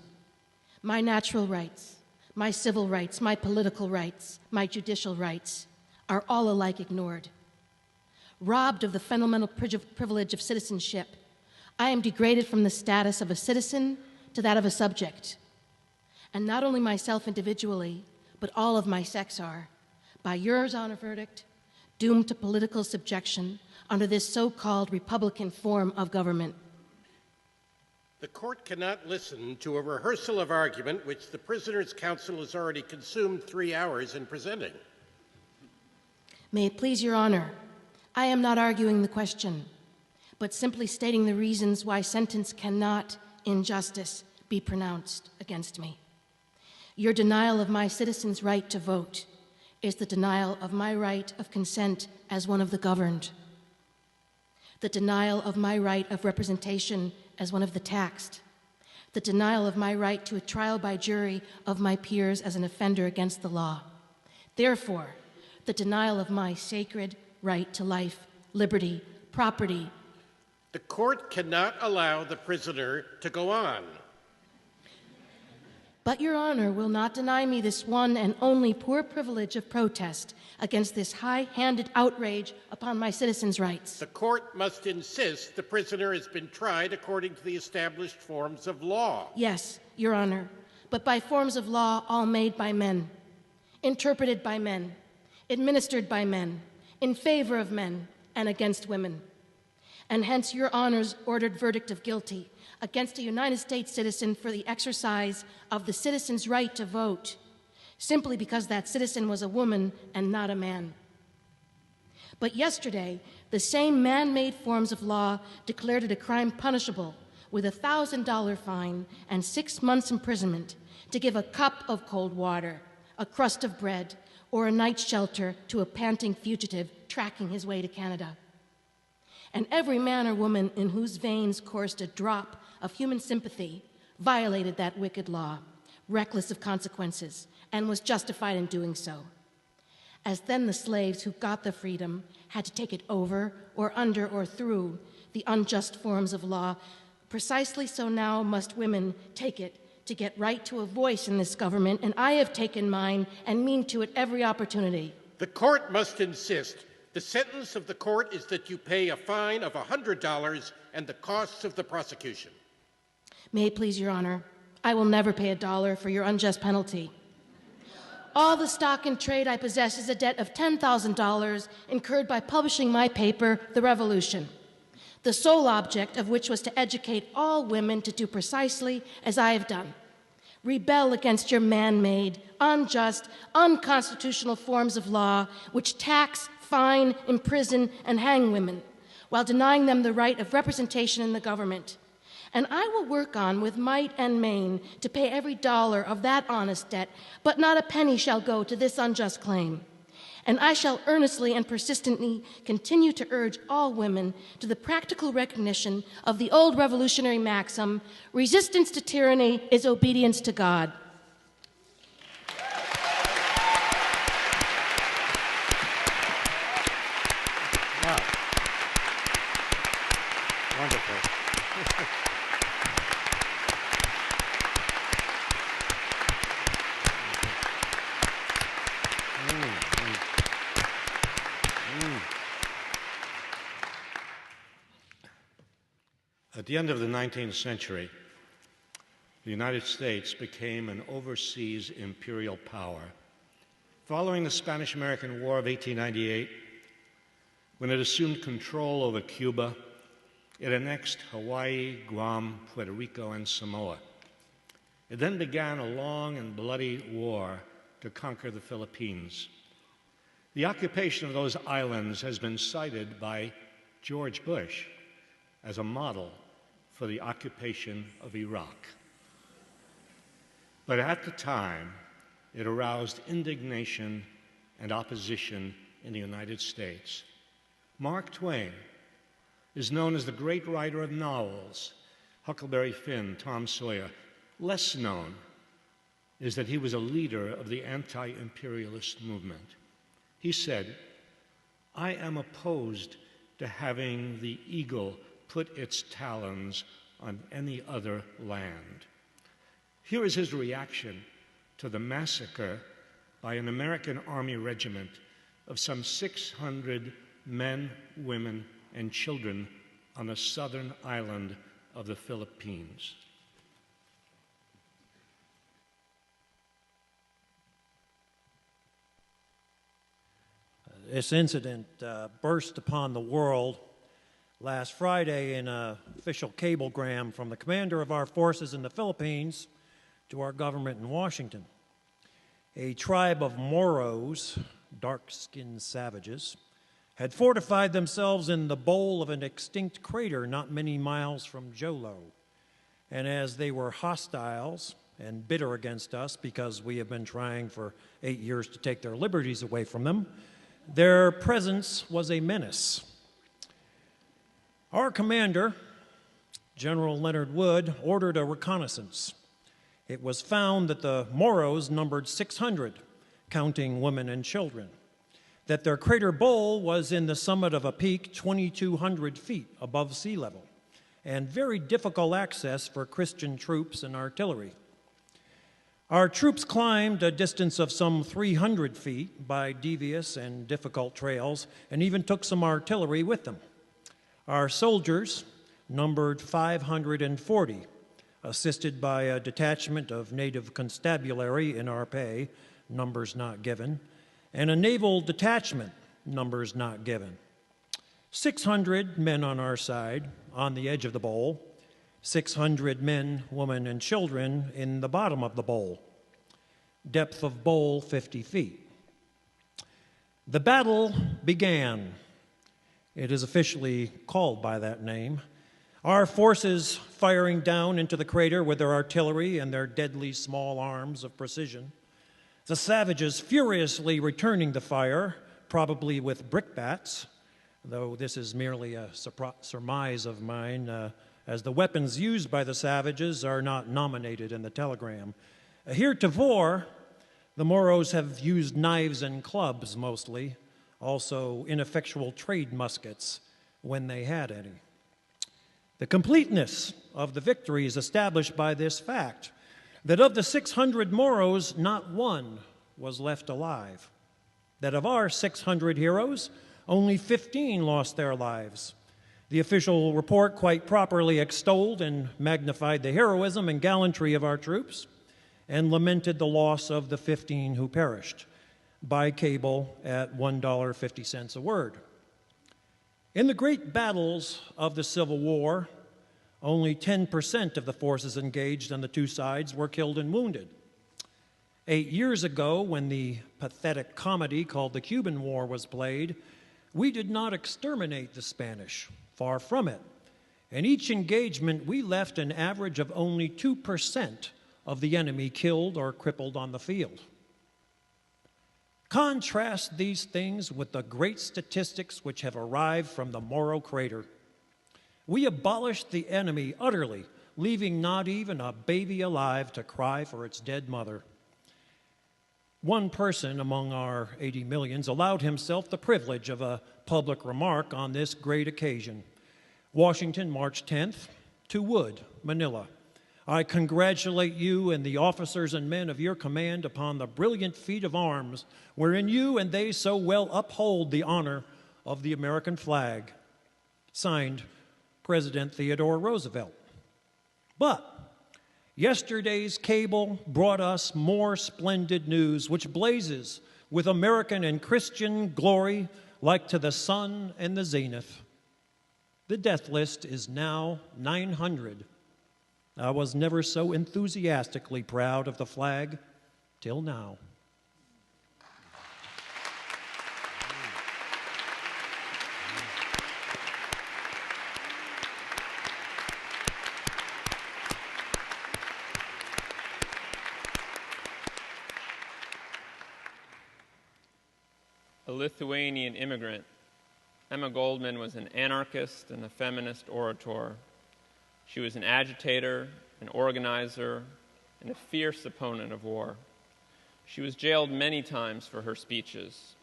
My natural rights, my civil rights, my political rights, my judicial rights are all alike ignored. Robbed of the fundamental privilege of citizenship, I am degraded from the status of a citizen to that of a subject. And not only myself individually, but all of my sex are, by your honor verdict, doomed to political subjection under this so-called Republican form of government. The court cannot listen to a rehearsal of argument which the prisoner's counsel has already consumed 3 hours in presenting. May it please your honor, I am not arguing the question, but simply stating the reasons why sentence cannot, in justice, be pronounced against me. Your denial of my citizens' right to vote is the denial of my right of consent as one of the governed, the denial of my right of representation as one of the taxed, the denial of my right to a trial by jury of my peers as an offender against the law. Therefore, the denial of my sacred right to life, liberty, property. The court cannot allow the prisoner to go on. But your honor will not deny me this one and only poor privilege of protest against this high-handed outrage upon my citizens' rights. The court must insist the prisoner has been tried according to the established forms of law. Yes, your honor, but by forms of law all made by men, interpreted by men, administered by men, in favor of men, and against women. And hence your honor's ordered verdict of guilty against a United States citizen for the exercise of the citizen's right to vote, simply because that citizen was a woman and not a man. But yesterday, the same man-made forms of law declared it a crime punishable with a $1,000 fine and 6 months imprisonment to give a cup of cold water, a crust of bread, or a night's shelter to a panting fugitive tracking his way to Canada. And every man or woman in whose veins coursed a drop of human sympathy violated that wicked law, reckless of consequences, and was justified in doing so. As then the slaves who got the freedom had to take it over or under or through the unjust forms of law, precisely so now must women take it to get right to a voice in this government, and I have taken mine and mean to it every opportunity. The court must insist the sentence of the court is that you pay a fine of $100 and the costs of the prosecution. May it please your honor, I will never pay $1 for your unjust penalty. All the stock in trade I possess is a debt of $10,000 incurred by publishing my paper, The Revolution, the sole object of which was to educate all women to do precisely as I have done. Rebel against your man-made, unjust, unconstitutional forms of law which tax, fine, imprison, and hang women while denying them the right of representation in the government. And I will work on with might and main to pay every dollar of that honest debt, but not a penny shall go to this unjust claim. And I shall earnestly and persistently continue to urge all women to the practical recognition of the old revolutionary maxim, resistance to tyranny is obedience to God. Wow. Wonderful. At the end of the 19th century, the United States became an overseas imperial power. Following the Spanish-American War of 1898, when it assumed control over Cuba, it annexed Hawaii, Guam, Puerto Rico, and Samoa. It then began a long and bloody war to conquer the Philippines. The occupation of those islands has been cited by George Bush as a model for the occupation of Iraq. But at the time, it aroused indignation and opposition in the United States. Mark Twain is known as the great writer of novels, Huckleberry Finn, Tom Sawyer. Less known is that he was a leader of the anti-imperialist movement. He said, "I am opposed to having the eagle put its talons on any other land." Here is his reaction to the massacre by an American Army regiment of some 600 men, women, and children on the southern island of the Philippines. This incident burst upon the world last Friday in an official cablegram from the commander of our forces in the Philippines to our government in Washington. A tribe of Moros, dark-skinned savages, had fortified themselves in the bowl of an extinct crater not many miles from Jolo. And as they were hostiles and bitter against us because we have been trying for 8 years to take their liberties away from them, their presence was a menace. Our commander, General Leonard Wood, ordered a reconnaissance. It was found that the Moros numbered 600, counting women and children, that their crater bowl was in the summit of a peak 2,200 feet above sea level, and very difficult access for Christian troops and artillery. Our troops climbed a distance of some 300 feet by devious and difficult trails, and even took some artillery with them. Our soldiers numbered 540, assisted by a detachment of native constabulary in our pay, numbers not given, and a naval detachment, numbers not given. 600 men on our side, on the edge of the bowl, 600 men, women, and children in the bottom of the bowl. Depth of bowl, 50 feet. The battle began. It is officially called by that name. Our forces firing down into the crater with their artillery and their deadly small arms of precision. The savages furiously returning the fire, probably with brickbats, though this is merely a surmise of mine, as the weapons used by the savages are not nominated in the telegram. Heretofore, the Moros have used knives and clubs mostly, also ineffectual trade muskets when they had any. The completeness of the victory is established by this fact, that of the 600 Moros, not one was left alive. That of our 600 heroes, only 15 lost their lives. The official report quite properly extolled and magnified the heroism and gallantry of our troops and lamented the loss of the 15 who perished, by cable at $1.50 a word. In the great battles of the Civil War, only 10% of the forces engaged on the two sides were killed and wounded. 8 years ago, when the pathetic comedy called the Cuban War was played, we did not exterminate the Spanish, far from it. In each engagement, we left an average of only 2% of the enemy killed or crippled on the field. Contrast these things with the great statistics which have arrived from the Moro Crater. We abolished the enemy utterly, leaving not even a baby alive to cry for its dead mother. One person among our 80 millions allowed himself the privilege of a public remark on this great occasion. Washington, March 10th, to Wood, Manila. I congratulate you and the officers and men of your command upon the brilliant feat of arms wherein you and they so well uphold the honor of the American flag. Signed, President Theodore Roosevelt. But yesterday's cable brought us more splendid news, which blazes with American and Christian glory like to the sun and the zenith. The death list is now 900. I was never so enthusiastically proud of the flag till now. A Lithuanian immigrant, Emma Goldman was an anarchist and a feminist orator. She was an agitator, an organizer, and a fierce opponent of war. She was jailed many times for her speeches.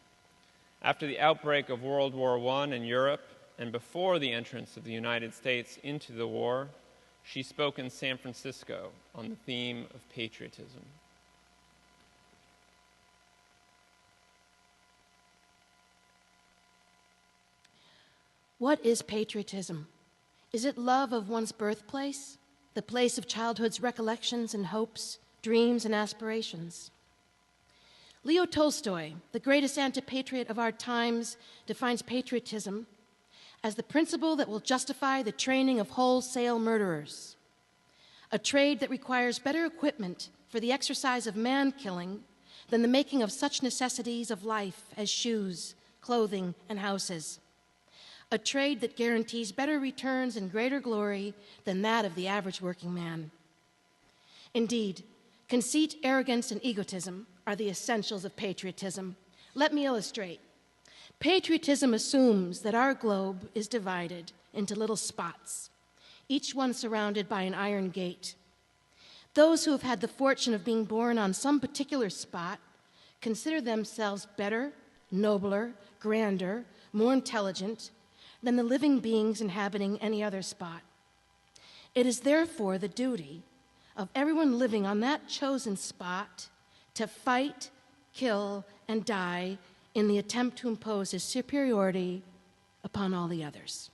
After the outbreak of World War I in Europe, and before the entrance of the United States into the war, she spoke in San Francisco on the theme of patriotism. What is patriotism? Is it love of one's birthplace, the place of childhood's recollections and hopes, dreams and aspirations? Leo Tolstoy, the greatest anti-patriot of our times, defines patriotism as the principle that will justify the training of wholesale murderers, a trade that requires better equipment for the exercise of man-killing than the making of such necessities of life as shoes, clothing, and houses, a trade that guarantees better returns and greater glory than that of the average working man. Indeed, conceit, arrogance, and egotism are the essentials of patriotism. Let me illustrate. Patriotism assumes that our globe is divided into little spots, each one surrounded by an iron gate. Those who have had the fortune of being born on some particular spot consider themselves better, nobler, grander, more intelligent than the living beings inhabiting any other spot. It is therefore the duty of everyone living on that chosen spot to fight, kill, and die in the attempt to impose his superiority upon all the others.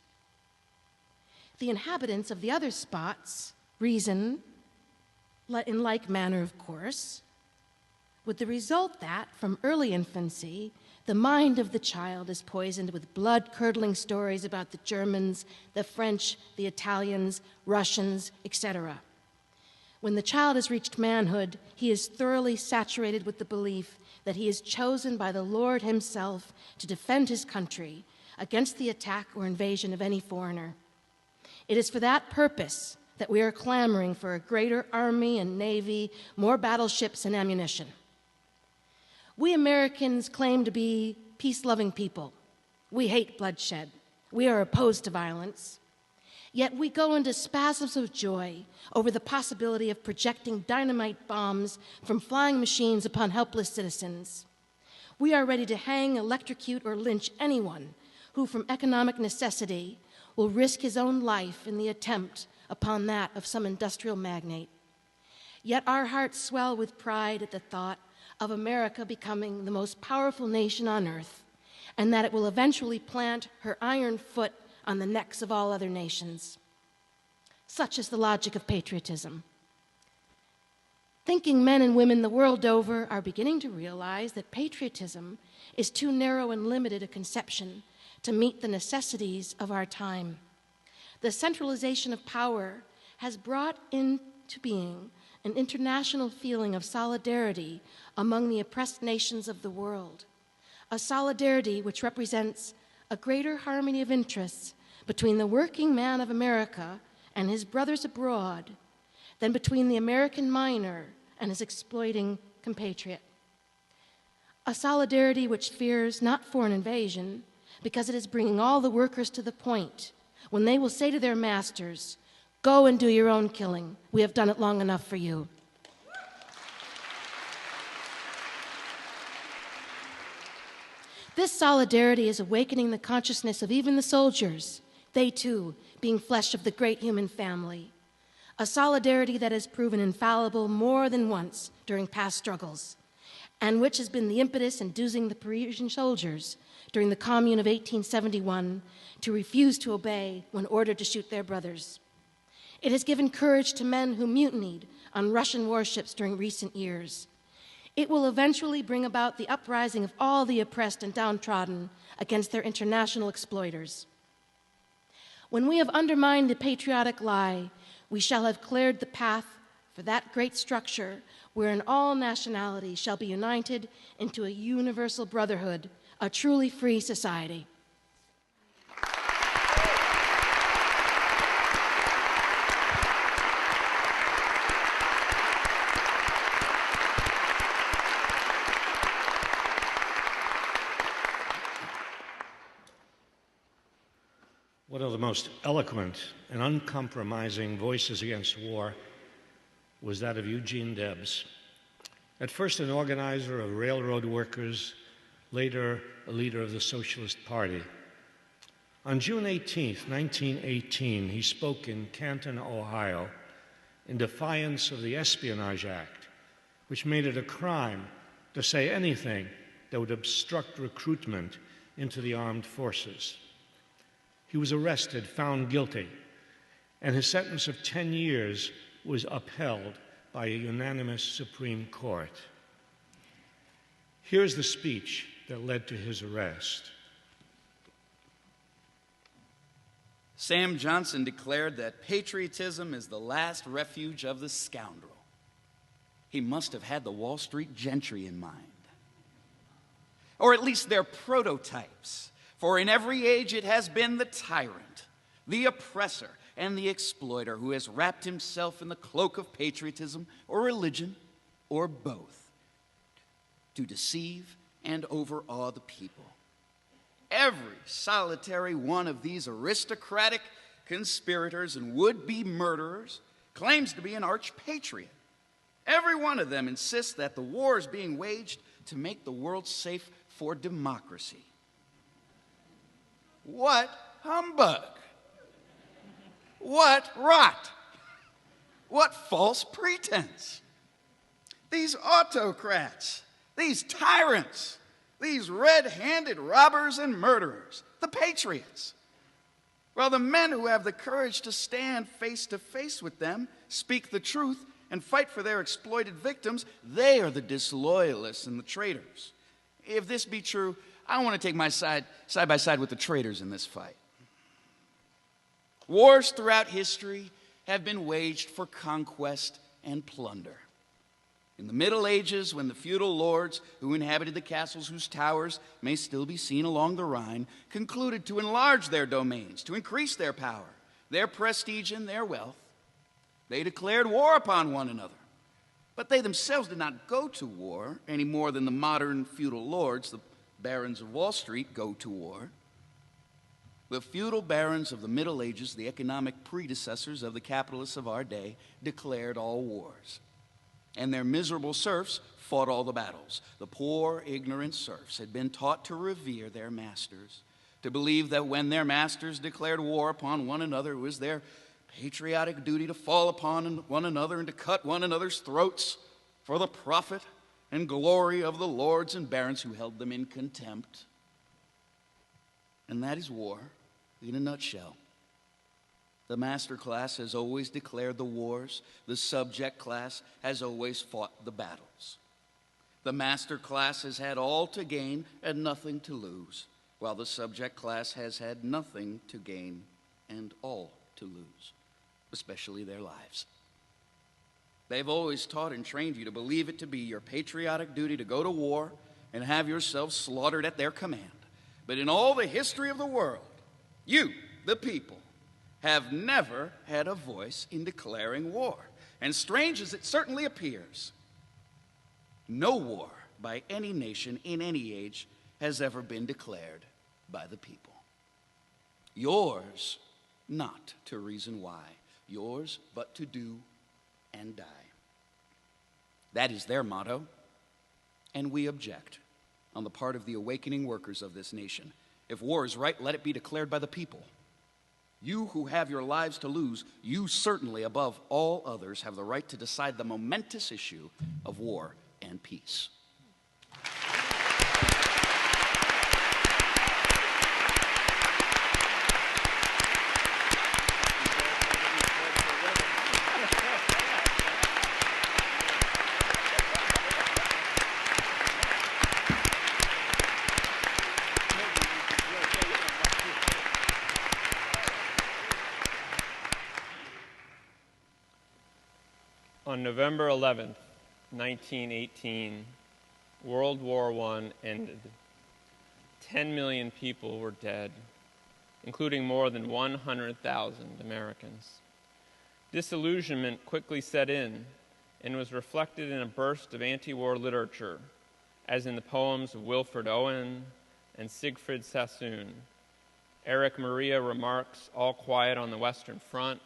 The inhabitants of the other spots reason in like manner, of course, with the result that, from early infancy, the mind of the child is poisoned with blood-curdling stories about the Germans, the French, the Italians, Russians, etc. When the child has reached manhood, he is thoroughly saturated with the belief that he is chosen by the Lord himself to defend his country against the attack or invasion of any foreigner. It is for that purpose that we are clamoring for a greater army and navy, more battleships and ammunition. We Americans claim to be peace-loving people. We hate bloodshed. We are opposed to violence. Yet we go into spasms of joy over the possibility of projecting dynamite bombs from flying machines upon helpless citizens. We are ready to hang, electrocute, or lynch anyone who, from economic necessity, will risk his own life in the attempt upon that of some industrial magnate. Yet our hearts swell with pride at the thought of America becoming the most powerful nation on earth, and that it will eventually plant her iron foot on the necks of all other nations. Such is the logic of patriotism. Thinking men and women the world over are beginning to realize that patriotism is too narrow and limited a conception to meet the necessities of our time. The centralization of power has brought into being an international feeling of solidarity among the oppressed nations of the world, a solidarity which represents a greater harmony of interests between the working man of America and his brothers abroad than between the American miner and his exploiting compatriot. A solidarity which fears not foreign invasion because it is bringing all the workers to the point when they will say to their masters, "Go and do your own killing. We have done it long enough for you." This solidarity is awakening the consciousness of even the soldiers, they too being flesh of the great human family. A solidarity that has proven infallible more than once during past struggles, and which has been the impetus inducing the Parisian soldiers during the Commune of 1871 to refuse to obey when ordered to shoot their brothers. It has given courage to men who mutinied on Russian warships during recent years. It will eventually bring about the uprising of all the oppressed and downtrodden against their international exploiters. When we have undermined the patriotic lie, we shall have cleared the path for that great structure wherein all nationalities shall be united into a universal brotherhood, a truly free society. One of the most eloquent and uncompromising voices against war was that of Eugene Debs. At first an organizer of railroad workers, later a leader of the Socialist Party. On June 18, 1918, he spoke in Canton, Ohio, in defiance of the Espionage Act, which made it a crime to say anything that would obstruct recruitment into the armed forces. He was arrested, found guilty, and his sentence of 10 years was upheld by a unanimous Supreme Court. Here's the speech that led to his arrest. Sam Johnson declared that patriotism is the last refuge of the scoundrel. He must have had the Wall Street gentry in mind, or at least their prototypes, for in every age it has been the tyrant, the oppressor, and the exploiter who has wrapped himself in the cloak of patriotism or religion, or both, to deceive and overawe the people. Every solitary one of these aristocratic conspirators and would-be murderers claims to be an arch-patriot. Every one of them insists that the war is being waged to make the world safe for democracy. What humbug! What rot! What false pretense! These autocrats, these tyrants, these red-handed robbers and murderers, the patriots. Well, the men who have the courage to stand face to face with them, speak the truth, and fight for their exploited victims, they are the disloyalists and the traitors. If this be true, I want to take my side by side with the traitors in this fight. Wars throughout history have been waged for conquest and plunder. In the Middle Ages, when the feudal lords who inhabited the castles whose towers may still be seen along the Rhine concluded to enlarge their domains, to increase their power, their prestige, and their wealth, they declared war upon one another. But they themselves did not go to war any more than the modern feudal lords, the barons of Wall Street, go to war. The feudal barons of the Middle Ages, the economic predecessors of the capitalists of our day, declared all wars. And their miserable serfs fought all the battles. The poor, ignorant serfs had been taught to revere their masters, to believe that when their masters declared war upon one another, it was their patriotic duty to fall upon one another and to cut one another's throats for the profit and glory of the lords and barons who held them in contempt. And that is war in a nutshell. The master class has always declared the wars. The subject class has always fought the battles. The master class has had all to gain and nothing to lose, while the subject class has had nothing to gain and all to lose, especially their lives. They've always taught and trained you to believe it to be your patriotic duty to go to war and have yourselves slaughtered at their command. But in all the history of the world, you, the people, have never had a voice in declaring war. And strange as it certainly appears, no war by any nation in any age has ever been declared by the people. Yours, not to reason why. Yours, but to do and die. That is their motto, and we object on the part of the awakening workers of this nation. If war is right, let it be declared by the people. You who have your lives to lose, you certainly, above all others, have the right to decide the momentous issue of war and peace. On November 11th, 1918, World War I ended. 10 million people were dead, including more than 100,000 Americans. Disillusionment quickly set in and was reflected in a burst of anti-war literature, as in the poems of Wilfred Owen and Siegfried Sassoon, Erich Maria Remarque's All Quiet on the Western Front,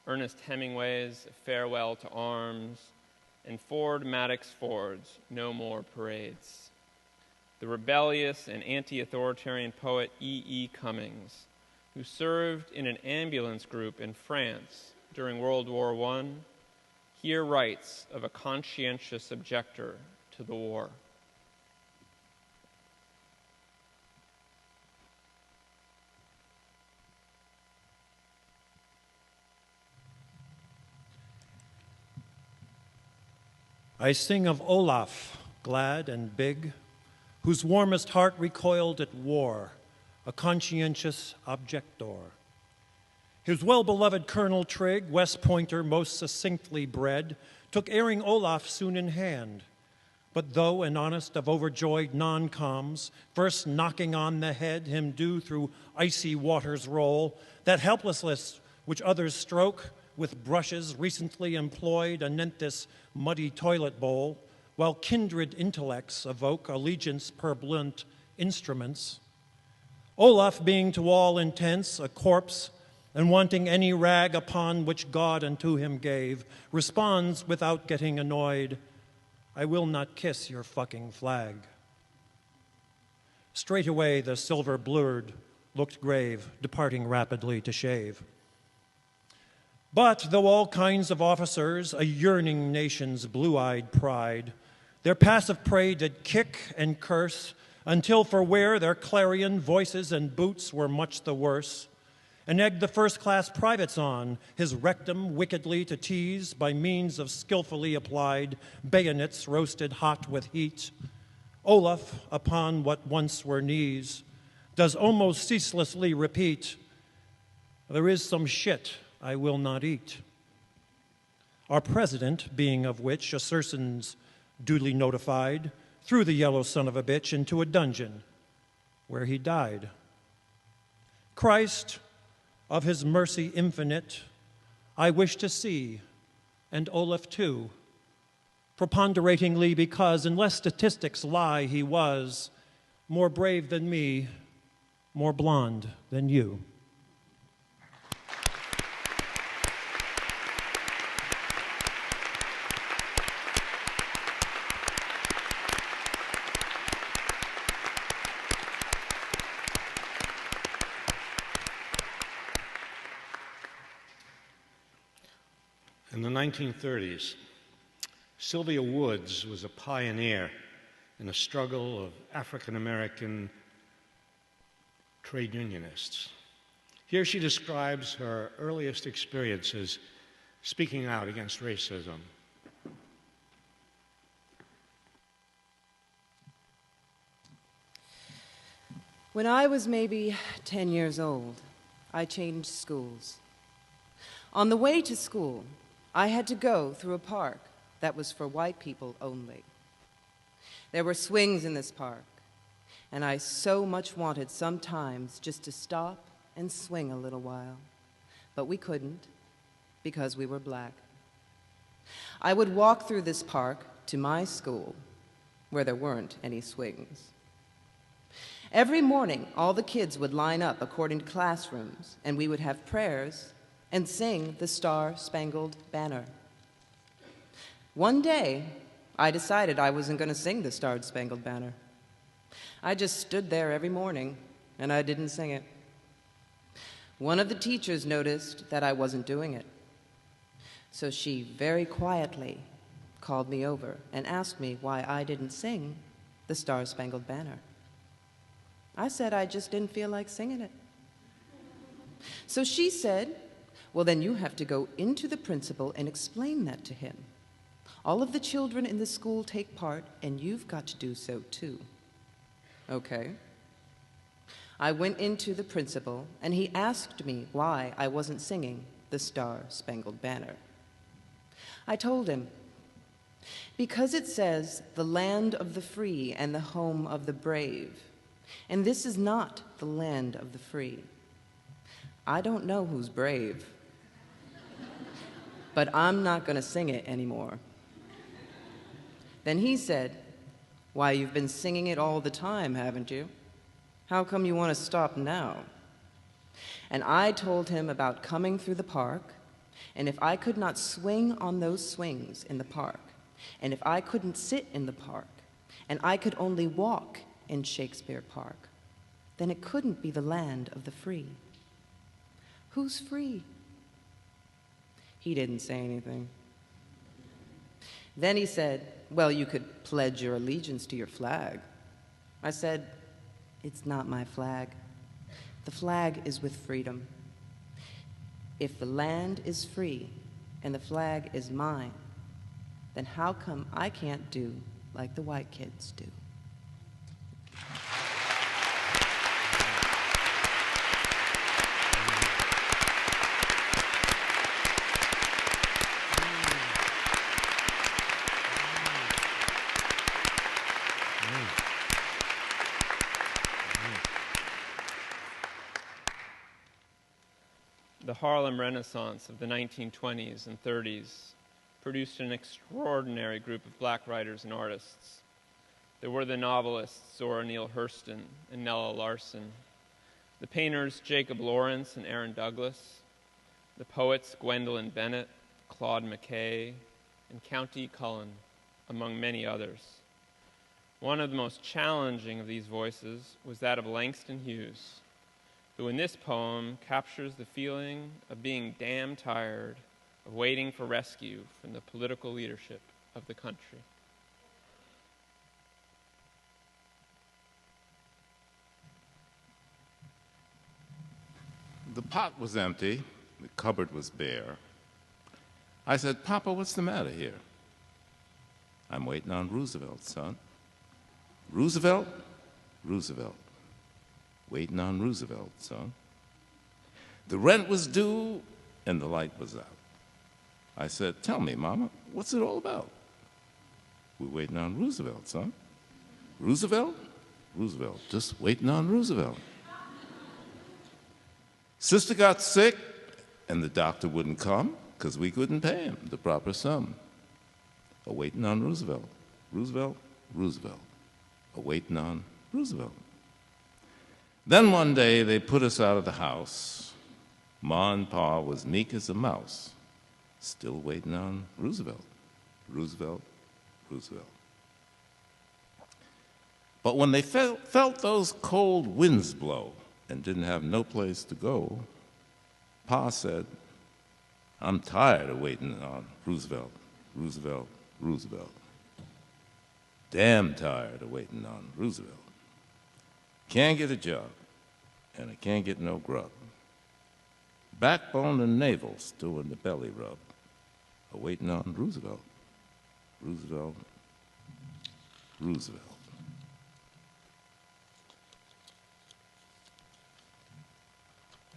Ernest Hemingway's Farewell to Arms, and Ford Madox Ford's No More Parades. The rebellious and anti-authoritarian poet E.E. Cummings, who served in an ambulance group in France during World War I, here writes of a conscientious objector to the war. I sing of Olaf, glad and big, whose warmest heart recoiled at war, a conscientious objector. His well-beloved Colonel Trigg, West Pointer most succinctly bred, took erring Olaf soon in hand. But though an honest of overjoyed non-coms, first knocking on the head him do through icy waters roll, that helplessness which others stroke with brushes recently employed anent this muddy toilet bowl, while kindred intellects evoke allegiance per blunt instruments. Olaf, being to all intents a corpse, and wanting any rag upon which God unto him gave, responds without getting annoyed, I will not kiss your fucking flag. Straightway the silver blurred looked grave, departing rapidly to shave. But though all kinds of officers, a yearning nation's blue-eyed pride, their passive prey did kick and curse, until for wear their clarion voices and boots were much the worse, and egged the first-class privates on, his rectum wickedly to tease by means of skillfully applied bayonets roasted hot with heat. Olaf, upon what once were knees, does almost ceaselessly repeat, there is some shit I will not eat. Our president, being of which a citizen's duly notified, threw the yellow son of a bitch into a dungeon, where he died. Christ, of his mercy infinite, I wish to see, and Olaf too, preponderatingly because, unless statistics lie, he was more brave than me, more blonde than you. In the 1930s, Sylvia Woods was a pioneer in a struggle of African-American trade unionists. Here she describes her earliest experiences speaking out against racism. When I was maybe 10 years old, I changed schools. On the way to school, I had to go through a park that was for white people only. There were swings in this park, and I so much wanted sometimes just to stop and swing a little while, but we couldn't because we were black. I would walk through this park to my school, where there weren't any swings. Every morning, all the kids would line up according to classrooms, and we would have prayers and sing the Star-Spangled Banner. One day, I decided I wasn't going to sing the Star-Spangled Banner. I just stood there every morning, and I didn't sing it. One of the teachers noticed that I wasn't doing it. So she very quietly called me over and asked me why I didn't sing the Star-Spangled Banner. I said I just didn't feel like singing it. So she said, well, then you have to go into the principal and explain that to him. All of the children in the school take part, and you've got to do so too. Okay. I went into the principal, and he asked me why I wasn't singing the Star-Spangled Banner. I told him, because it says the land of the free and the home of the brave, and this is not the land of the free. I don't know who's brave, but I'm not going to sing it anymore. Then he said, why, you've been singing it all the time, haven't you? How come you want to stop now? And I told him about coming through the park, and if I could not swing on those swings in the park, and if I couldn't sit in the park, and I could only walk in Shakespeare Park, then it couldn't be the land of the free. Who's free? He didn't say anything. Then he said, well, you could pledge your allegiance to your flag. I said, it's not my flag. The flag is with freedom. If the land is free and the flag is mine, then how come I can't do like the white kids do. The Harlem Renaissance of the 1920s and 30s produced an extraordinary group of black writers and artists. There were the novelists Zora Neale Hurston and Nella Larson, the painters Jacob Lawrence and Aaron Douglas, the poets Gwendolyn Bennett, Claude McKay, and Countee Cullen, among many others. One of the most challenging of these voices was that of Langston Hughes, who in this poem captures the feeling of being damn tired of waiting for rescue from the political leadership of the country. The pot was empty, the cupboard was bare. I said, "Papa, what's the matter here?" "I'm waiting on Roosevelt, son." "Roosevelt?" "Roosevelt. Waiting on Roosevelt, son." The rent was due and the light was out. I said, "Tell me, Mama, what's it all about?" "We're waiting on Roosevelt, son." "Roosevelt?" "Roosevelt, just waiting on Roosevelt." Sister got sick and the doctor wouldn't come because we couldn't pay him the proper sum. Waiting on Roosevelt. Roosevelt, Roosevelt. Waiting on Roosevelt. Then one day they put us out of the house. Ma and Pa was meek as a mouse, still waiting on Roosevelt. Roosevelt, Roosevelt. But when they felt those cold winds blow and didn't have no place to go, Pa said, "I'm tired of waiting on Roosevelt, Roosevelt, Roosevelt. Damn tired of waiting on Roosevelt. Can't get a job, and I can't get no grub. Backbone and navel's doing the belly rub. Waiting on Roosevelt, Roosevelt, Roosevelt."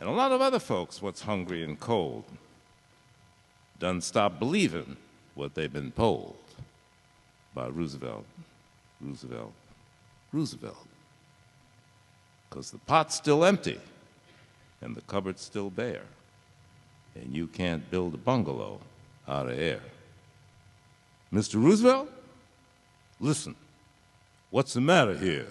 And a lot of other folks what's hungry and cold done stop believing what they've been told by Roosevelt, Roosevelt, Roosevelt. Because the pot's still empty and the cupboard's still bare, and you can't build a bungalow out of air. Mr. Roosevelt, listen, what's the matter here?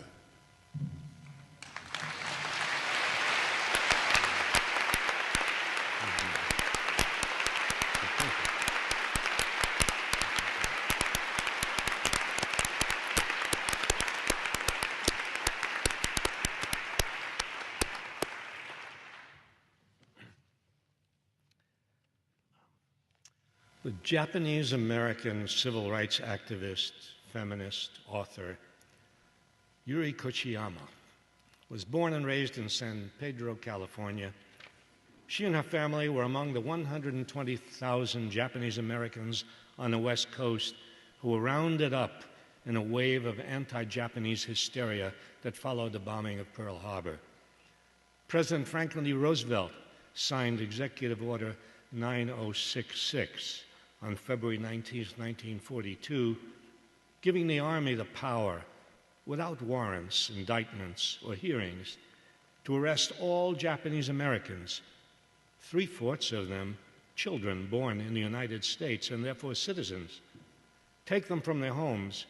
The Japanese-American civil rights activist, feminist, author, Yuri Kochiyama was born and raised in San Pedro, California. She and her family were among the 120,000 Japanese-Americans on the West Coast who were rounded up in a wave of anti-Japanese hysteria that followed the bombing of Pearl Harbor. President Franklin D. Roosevelt signed Executive Order 9066 on February 19, 1942, giving the Army the power, without warrants, indictments, or hearings, to arrest all Japanese Americans, 3/4 of them children born in the United States and therefore citizens, take them from their homes,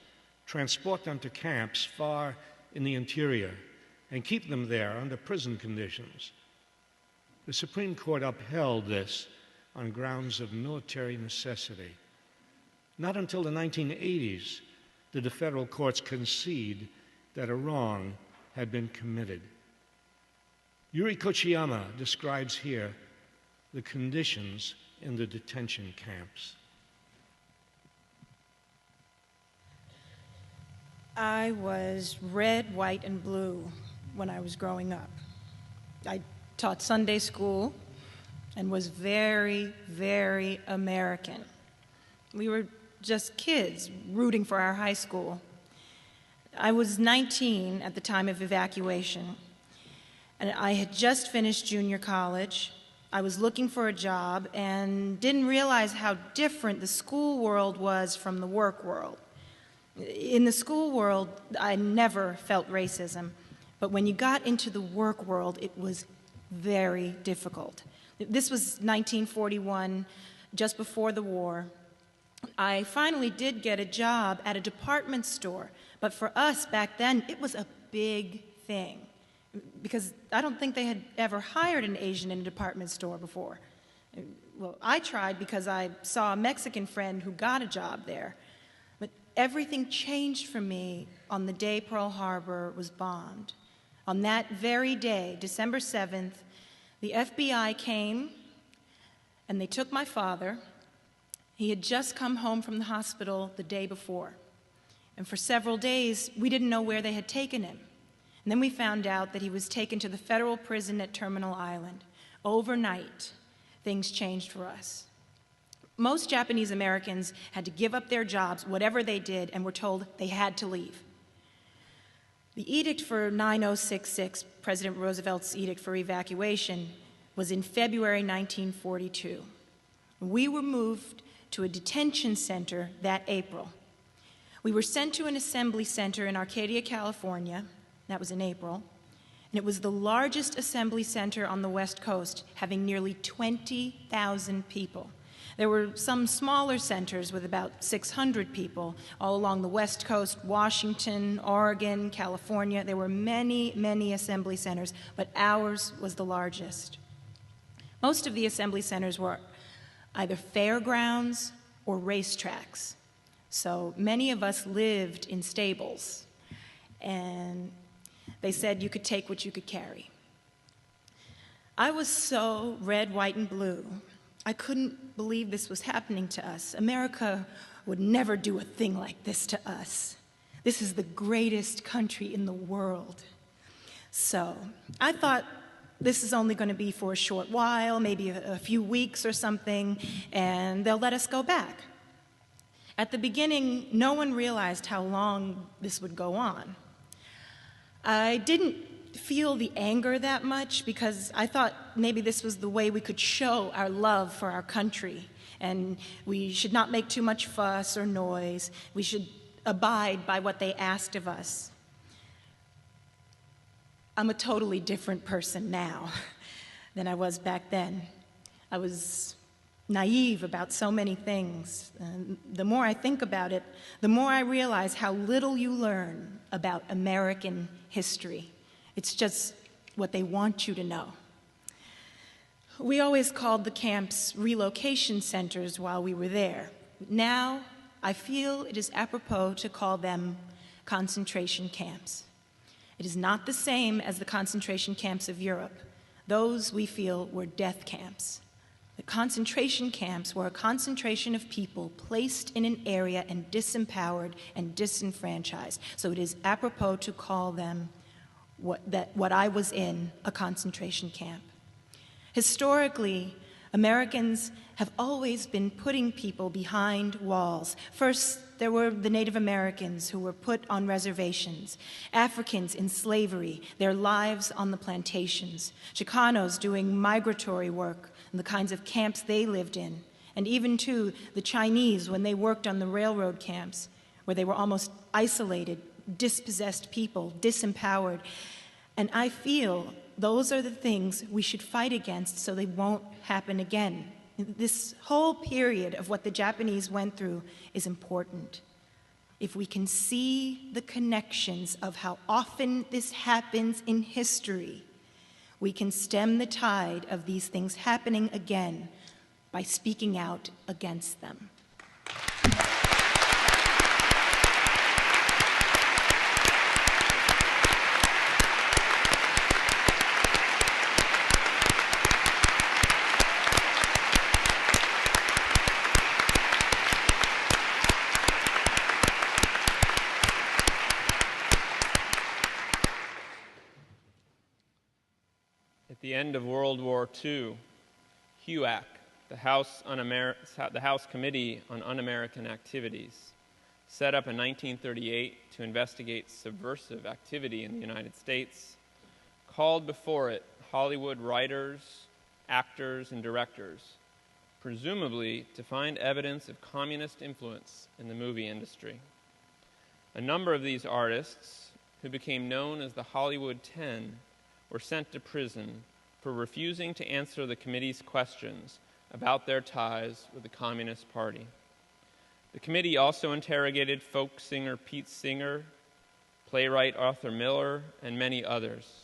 transport them to camps far in the interior, and keep them there under prison conditions. The Supreme Court upheld this on grounds of military necessity. Not until the 1980s did the federal courts concede that a wrong had been committed. Yuri Kochiyama describes here the conditions in the detention camps. I was red, white, and blue when I was growing up. I taught Sunday school and was very, very American. We were just kids rooting for our high school. I was 19 at the time of evacuation, and I had just finished junior college. I was looking for a job and didn't realize how different the school world was from the work world. In the school world, I never felt racism, but when you got into the work world, it was very difficult. This was 1941, just before the war. I finally did get a job at a department store, but for us back then, it was a big thing because I don't think they had ever hired an Asian in a department store before. Well, I tried because I saw a Mexican friend who got a job there, but everything changed for me on the day Pearl Harbor was bombed. On that very day, December 7th, the FBI came and they took my father. He had just come home from the hospital the day before. And for several days, we didn't know where they had taken him. And then we found out that he was taken to the federal prison at Terminal Island. Overnight, things changed for us. Most Japanese Americans had to give up their jobs, whatever they did, and were told they had to leave. The edict for 9066, President Roosevelt's edict for evacuation, was in February 1942. We were moved to a detention center that April. We were sent to an assembly center in Arcadia, California. That was in April. And it was the largest assembly center on the West Coast, having nearly 20,000 people. There were some smaller centers with about 600 people all along the West Coast, Washington, Oregon, California. There were many, many assembly centers, but ours was the largest. Most of the assembly centers were either fairgrounds or racetracks. So many of us lived in stables, and they said you could take what you could carry. I was so red, white, and blue. I couldn't believe this was happening to us. America would never do a thing like this to us. This is the greatest country in the world. So I thought this is only going to be for a short while, maybe a few weeks or something, and they'll let us go back. At the beginning, no one realized how long this would go on. I didn't feel the anger that much because I thought maybe this was the way we could show our love for our country, and we should not make too much fuss or noise. We should abide by what they asked of us. I'm a totally different person now than I was back then. I was naive about so many things. And the more I think about it, the more I realize how little you learn about American history. It's just what they want you to know. We always called the camps relocation centers while we were there. Now, I feel it is apropos to call them concentration camps. It is not the same as the concentration camps of Europe. Those, we feel, were death camps. The concentration camps were a concentration of people placed in an area and disempowered and disenfranchised. So it is apropos to call them what I was in, a concentration camp. Historically, Americans have always been putting people behind walls. First, there were the Native Americans who were put on reservations, Africans in slavery, their lives on the plantations, Chicanos doing migratory work and the kinds of camps they lived in, and even, too, the Chinese when they worked on the railroad camps, where they were almost isolated, dispossessed people, disempowered. And I feel those are the things we should fight against so they won't happen again. This whole period of what the Japanese went through is important. If we can see the connections of how often this happens in history, we can stem the tide of these things happening again by speaking out against them. At the end of World War II, HUAC, the House Committee on Un-American Activities, set up in 1938 to investigate subversive activity in the United States, called before it Hollywood writers, actors, and directors, presumably to find evidence of communist influence in the movie industry. A number of these artists, who became known as the Hollywood 10, were sent to prison for refusing to answer the committee's questions about their ties with the Communist Party. The committee also interrogated folk singer Pete Singer, playwright Arthur Miller, and many others.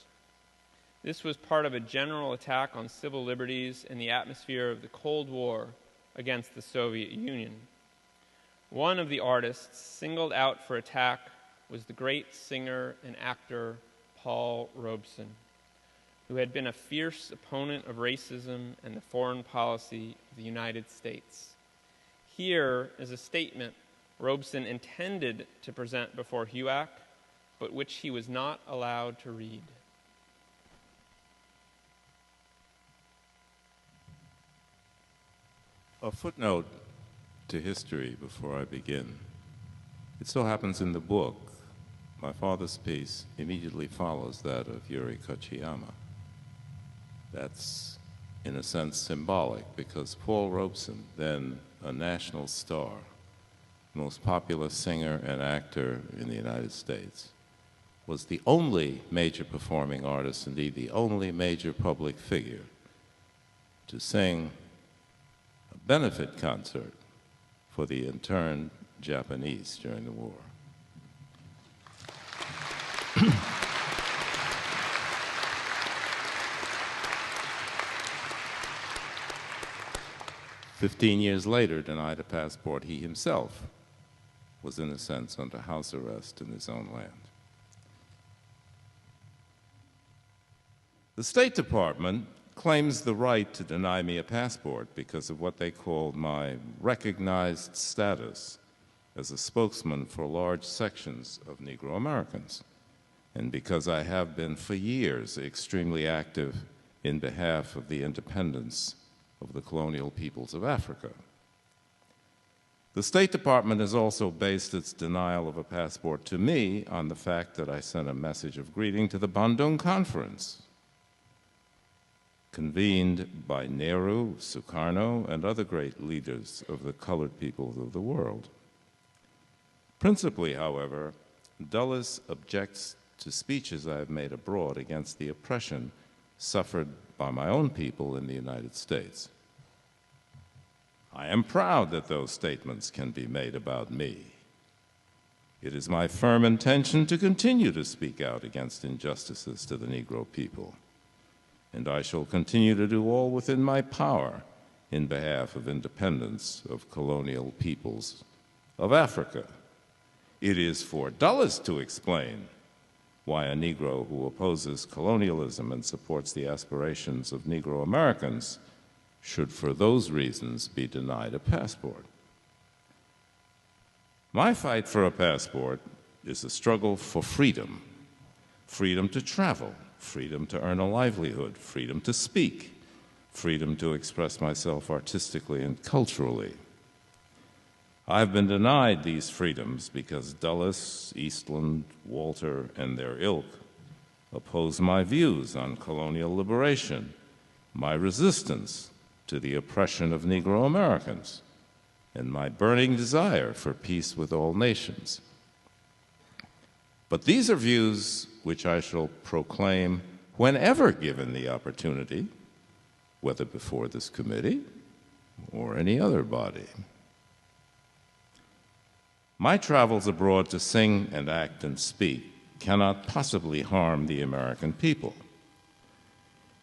This was part of a general attack on civil liberties in the atmosphere of the Cold War against the Soviet Union. One of the artists singled out for attack was the great singer and actor Paul Robeson, who had been a fierce opponent of racism and the foreign policy of the United States. Here is a statement Robeson intended to present before HUAC, but which he was not allowed to read. A footnote to history before I begin. It so happens in the book, my father's piece immediately follows that of Yuri Kochiyama. That's, in a sense, symbolic, because Paul Robeson, then a national star, most popular singer and actor in the United States, was the only major performing artist, indeed the only major public figure, to sing a benefit concert for the interned Japanese during the war. "15 years later, denied a passport, he himself was, in a sense, under house arrest in his own land. The State Department claims the right to deny me a passport because of what they called my recognized status as a spokesman for large sections of Negro Americans, and because I have been for years extremely active in behalf of the independence of the colonial peoples of Africa. The State Department has also based its denial of a passport to me on the fact that I sent a message of greeting to the Bandung Conference, convened by Nehru, Sukarno, and other great leaders of the colored peoples of the world. Principally, however, Dulles objects to speeches I have made abroad against the oppression suffered by my own people in the United States. I am proud that those statements can be made about me. It is my firm intention to continue to speak out against injustices to the Negro people, and I shall continue to do all within my power in behalf of independence of colonial peoples of Africa. It is for Dulles to explain why a Negro who opposes colonialism and supports the aspirations of Negro Americans should, for those reasons, be denied a passport. My fight for a passport is a struggle for freedom, freedom to travel, freedom to earn a livelihood, freedom to speak, freedom to express myself artistically and culturally. I've been denied these freedoms because Dulles, Eastland, Walter, and their ilk oppose my views on colonial liberation, my resistance to the oppression of Negro Americans, and my burning desire for peace with all nations. But these are views which I shall proclaim whenever given the opportunity, whether before this committee or any other body. My travels abroad to sing and act and speak cannot possibly harm the American people.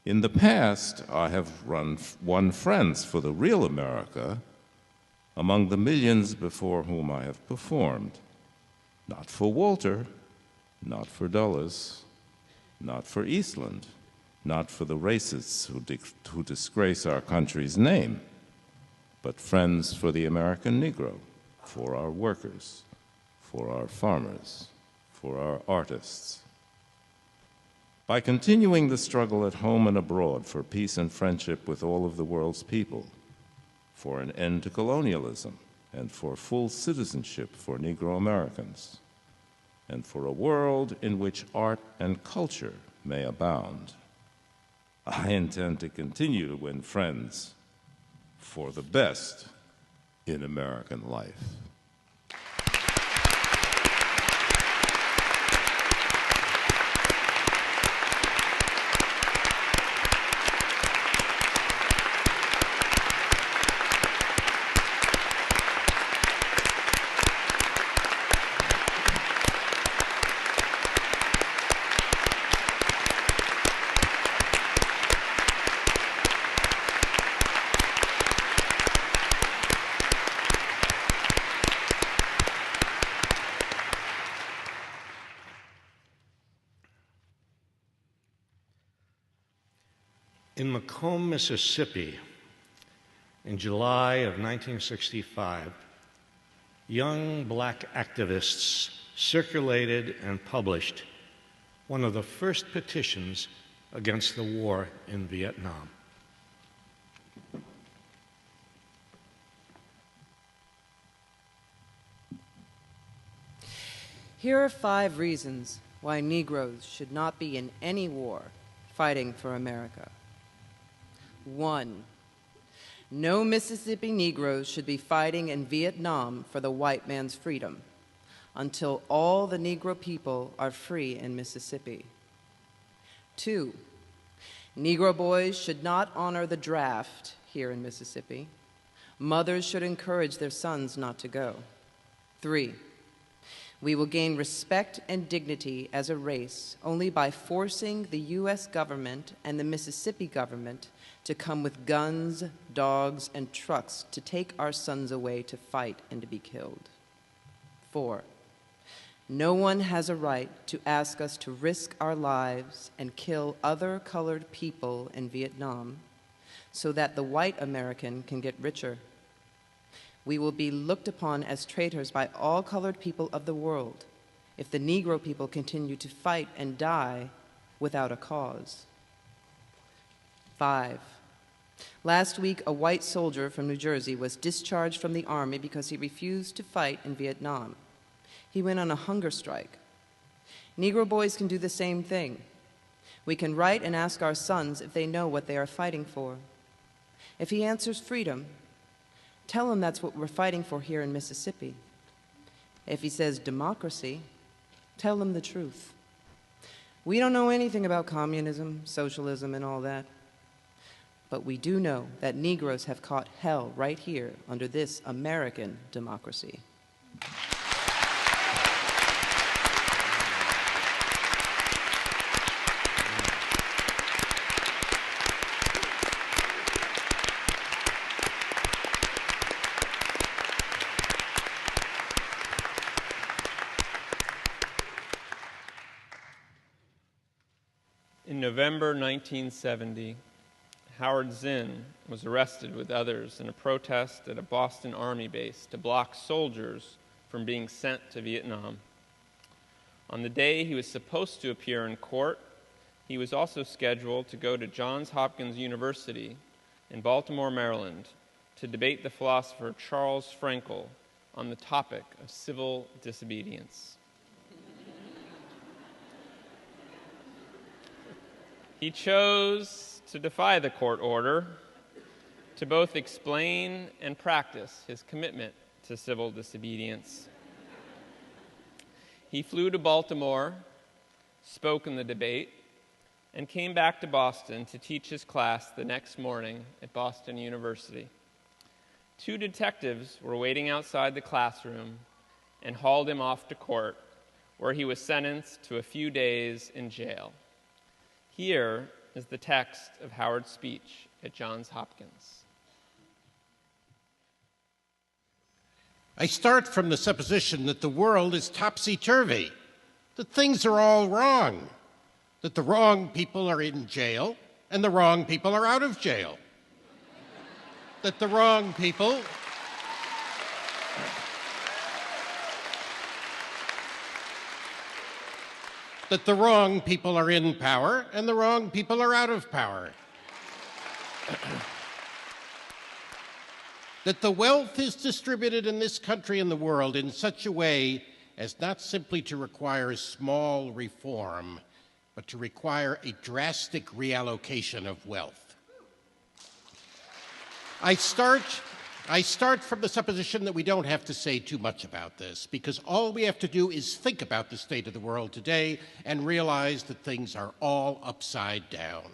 In the past, I have won friends for the real America among the millions before whom I have performed. Not for Walter, not for Dulles, not for Eastland, not for the racists who disgrace our country's name, but friends for the American Negro, for our workers, for our farmers, for our artists. By continuing the struggle at home and abroad for peace and friendship with all of the world's people, for an end to colonialism, and for full citizenship for Negro Americans, and for a world in which art and culture may abound. I intend to continue to win friends for the best in American life. In Macomb, Mississippi, in July of 1965, young black activists circulated and published one of the first petitions against the war in Vietnam. Here are 5 reasons why Negroes should not be in any war fighting for America. 1, no Mississippi Negroes should be fighting in Vietnam for the white man's freedom until all the Negro people are free in Mississippi. 2, Negro boys should not honor the draft here in Mississippi. Mothers should encourage their sons not to go. 3, we will gain respect and dignity as a race only by forcing the U.S. government and the Mississippi government to come with guns, dogs, and trucks to take our sons away to fight and to be killed. 4, no one has a right to ask us to risk our lives and kill other colored people in Vietnam so that the white American can get richer. We will be looked upon as traitors by all colored people of the world if the Negro people continue to fight and die without a cause. 5, last week a white soldier from New Jersey was discharged from the Army because he refused to fight in Vietnam. He went on a hunger strike. Negro boys can do the same thing. We can write and ask our sons if they know what they are fighting for. If he answers freedom, tell him that's what we're fighting for here in Mississippi. If he says democracy, tell him the truth. We don't know anything about communism, socialism, and all that. But we do know that Negroes have caught hell right here under this American democracy. In November 1970, Howard Zinn was arrested with others in a protest at a Boston Army base to block soldiers from being sent to Vietnam. On the day he was supposed to appear in court, he was also scheduled to go to Johns Hopkins University in Baltimore, Maryland, to debate the philosopher Charles Frankel on the topic of civil disobedience. He chose to defy the court order to both explain and practice his commitment to civil disobedience. He flew to Baltimore, spoke in the debate, and came back to Boston to teach his class the next morning at Boston University. 2 detectives were waiting outside the classroom and hauled him off to court, where he was sentenced to a few days in jail. Here is the text of Howard's speech at Johns Hopkins. I start from the supposition that the world is topsy-turvy, that things are all wrong, that the wrong people are in jail and the wrong people are out of jail, that the wrong people are in power and the wrong people are out of power. that the wealth is distributed in this country and the world in such a way as not simply to require small reform, but to require a drastic reallocation of wealth. I start from the supposition that we don't have to say too much about this, because all we have to do is think about the state of the world today and realize that things are all upside down.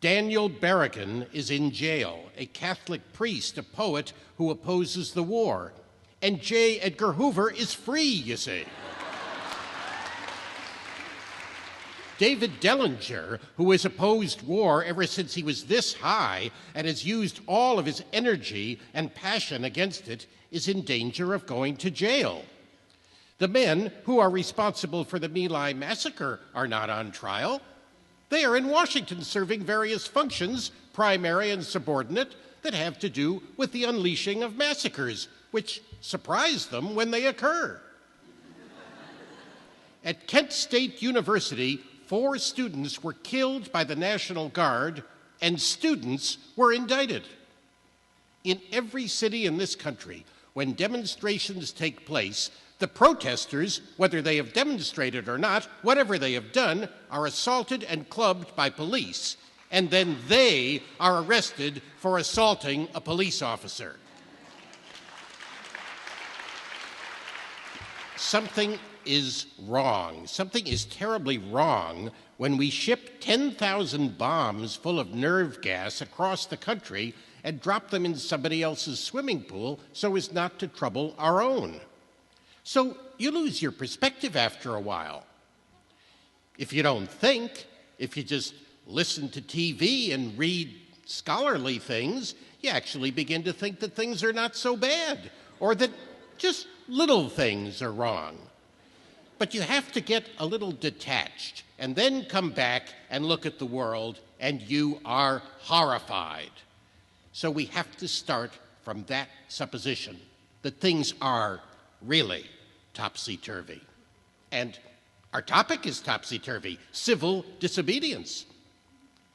Daniel Berrigan is in jail, a Catholic priest, a poet who opposes the war. And J. Edgar Hoover is free, you see. David Dellinger, who has opposed war ever since he was this high and has used all of his energy and passion against it, is in danger of going to jail. The men who are responsible for the My Lai massacre are not on trial. They are in Washington serving various functions, primary and subordinate, that have to do with the unleashing of massacres, which surprise them when they occur. At Kent State University, 4 students were killed by the National Guard, and students were indicted. In every city in this country, when demonstrations take place, the protesters, whether they have demonstrated or not, whatever they have done, are assaulted and clubbed by police, and then they are arrested for assaulting a police officer. Something is wrong. Something is terribly wrong when we ship 10,000 bombs full of nerve gas across the country and drop them in somebody else's swimming pool so as not to trouble our own. So you lose your perspective after a while. If you don't think, if you just listen to TV and read scholarly things, you actually begin to think that things are not so bad, or that just little things are wrong. But you have to get a little detached and then come back and look at the world, and you are horrified. So we have to start from that supposition that things are really topsy-turvy. And our topic is topsy-turvy, civil disobedience.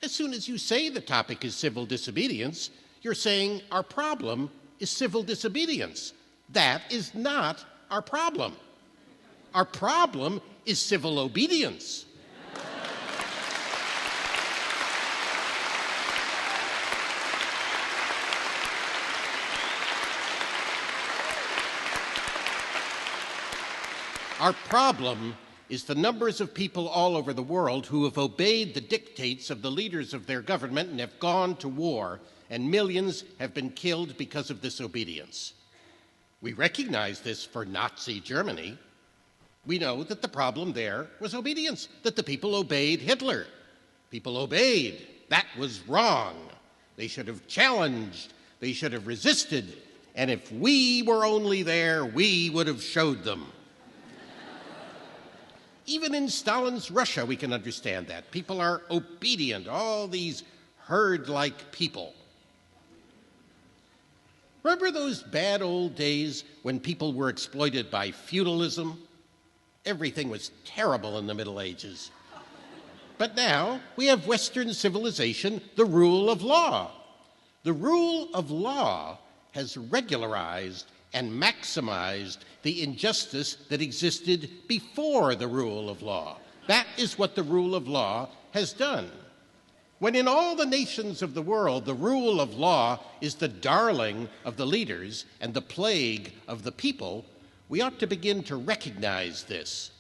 As soon as you say the topic is civil disobedience, you're saying our problem is civil disobedience. That is not our problem. Our problem is civil obedience. Our problem is the numbers of people all over the world who have obeyed the dictates of the leaders of their government and have gone to war, and millions have been killed because of this obedience. We recognize this for Nazi Germany. We know that the problem there was obedience, that the people obeyed Hitler. People obeyed. That was wrong. They should have challenged. They should have resisted. And if we were only there, we would have showed them. Even in Stalin's Russia, we can understand that. People are obedient, all these herd-like people. Remember those bad old days when people were exploited by feudalism? Everything was terrible in the Middle Ages. But now we have Western civilization, the rule of law. The rule of law has regularized and maximized the injustice that existed before the rule of law. That is what the rule of law has done. When in all the nations of the world, the rule of law is the darling of the leaders and the plague of the people, we ought to begin to recognize this.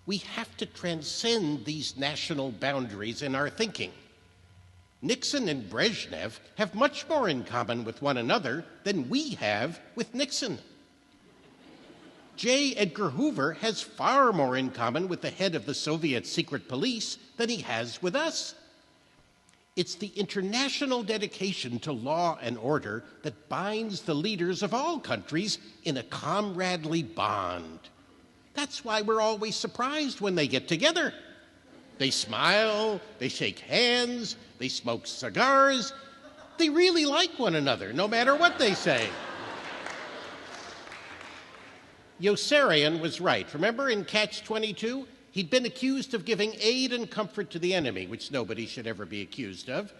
We have to transcend these national boundaries in our thinking. Nixon and Brezhnev have much more in common with one another than we have with Nixon. J. Edgar Hoover has far more in common with the head of the Soviet secret police than he has with us. It's the international dedication to law and order that binds the leaders of all countries in a comradely bond. That's why we're always surprised when they get together. They smile, they shake hands, they smoke cigars. They really like one another, no matter what they say. Yossarian was right. Remember in Catch-22? He'd been accused of giving aid and comfort to the enemy, which nobody should ever be accused of.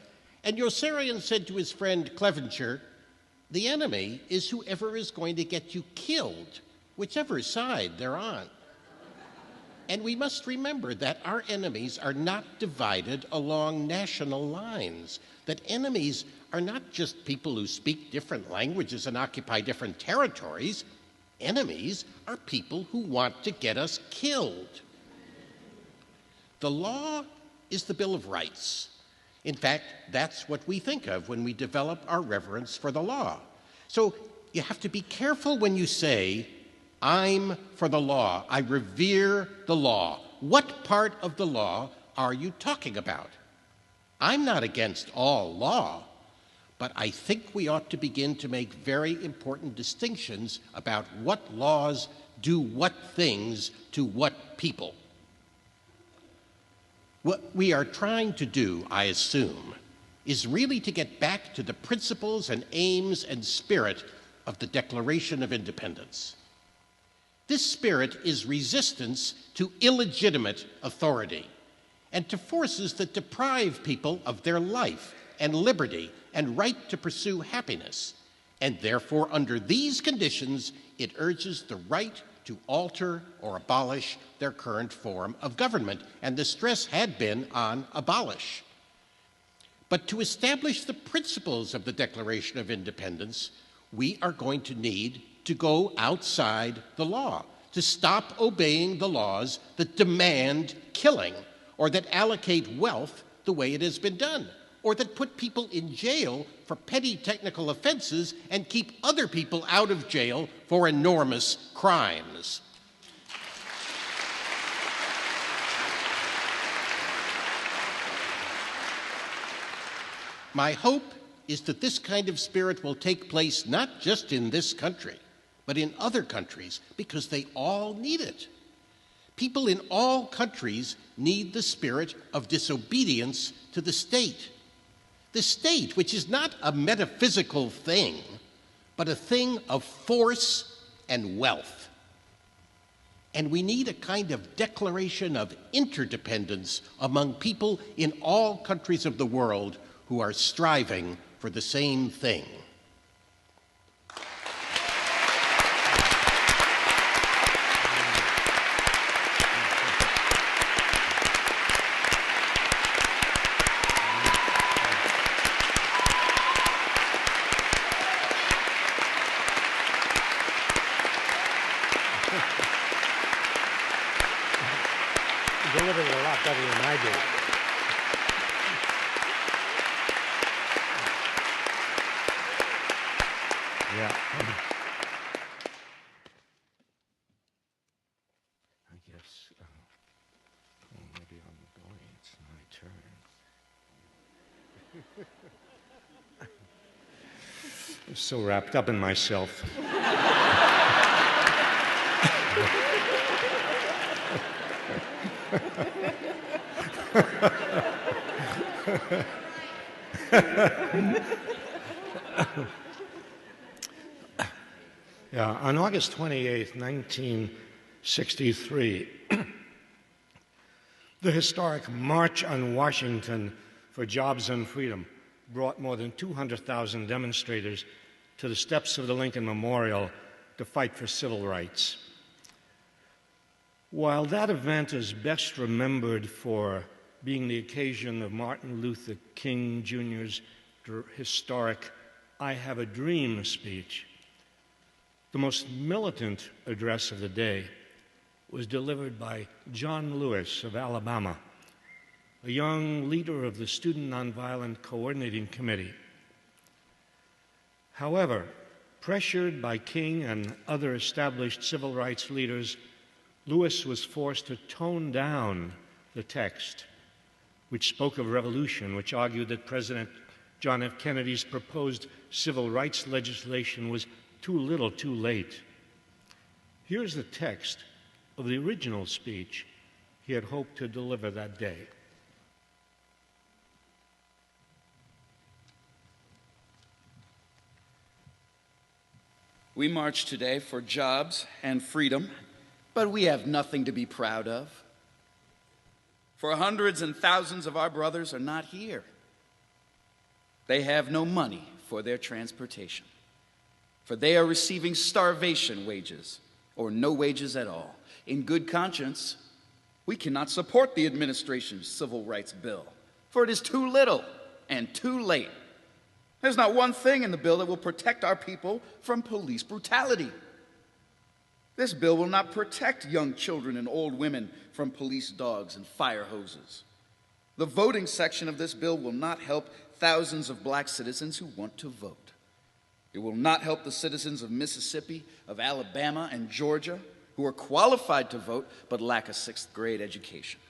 And Yossarian said to his friend Clevenger, The enemy is whoever is going to get you killed, whichever side they're on. And we must remember that our enemies are not divided along national lines, that enemies are not just people who speak different languages and occupy different territories. Enemies are people who want to get us killed. The law is the Bill of Rights. In fact, that's what we think of when we develop our reverence for the law. So you have to be careful when you say, I'm for the law, I revere the law. What part of the law are you talking about? I'm not against all law, but I think we ought to begin to make very important distinctions about what laws do what things to what people. What we are trying to do, I assume, is really to get back to the principles and aims and spirit of the Declaration of Independence. This spirit is resistance to illegitimate authority and to forces that deprive people of their life and liberty and right to pursue happiness. And therefore, under these conditions, it urges the right to alter or abolish their current form of government. And the stress had been on abolish. But to establish the principles of the Declaration of Independence, we are going to need to go outside the law, to stop obeying the laws that demand killing or that allocate wealth the way it has been done, or that put people in jail for petty technical offenses and keep other people out of jail for enormous crimes. My hope is that this kind of spirit will take place not just in this country, but in other countries, because they all need it. People in all countries need the spirit of disobedience to the state. The state, which is not a metaphysical thing, but a thing of force and wealth. And we need a kind of declaration of interdependence among people in all countries of the world who are striving for the same thing. Delivered it a lot better than I did. Yeah. I guess maybe I'm going. It's my turn. I'm so wrapped up in myself. Yeah, on August 28, 1963, the historic March on Washington for Jobs and Freedom brought more than 200,000 demonstrators to the steps of the Lincoln Memorial to fight for civil rights. While that event is best remembered for being the occasion of Martin Luther King Jr.'s historic I Have a Dream speech, the most militant address of the day was delivered by John Lewis of Alabama, a young leader of the Student Nonviolent Coordinating Committee. However, pressured by King and other established civil rights leaders, Lewis was forced to tone down the text, which spoke of revolution, which argued that President John F. Kennedy's proposed civil rights legislation was too little too late. Here's the text of the original speech he had hoped to deliver that day. We march today for jobs and freedom, but we have nothing to be proud of. For hundreds and thousands of our brothers are not here. They have no money for their transportation. for they are receiving starvation wages or no wages at all. In good conscience, we cannot support the administration's civil rights bill, for it is too little and too late. There's not one thing in the bill that will protect our people from police brutality. This bill will not protect young children and old women from police dogs and fire hoses. The voting section of this bill will not help thousands of black citizens who want to vote. It will not help the citizens of Mississippi, of Alabama, and Georgia who are qualified to vote but lack a sixth-grade education.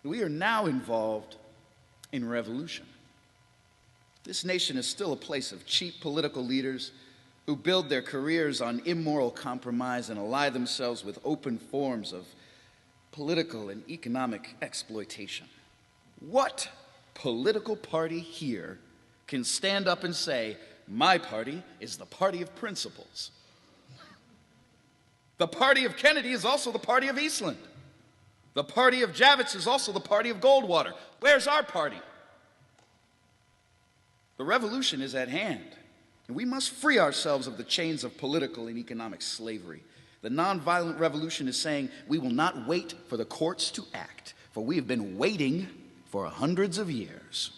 We are now involved in revolution. This nation is still a place of cheap political leaders who build their careers on immoral compromise and ally themselves with open forms of political and economic exploitation. What political party here can stand up and say, my party is the party of principles? The party of Kennedy is also the party of Eastland. The party of Javits is also the party of Goldwater. Where's our party? The revolution is at hand, and we must free ourselves of the chains of political and economic slavery. The nonviolent revolution is saying we will not wait for the courts to act, for we have been waiting for hundreds of years.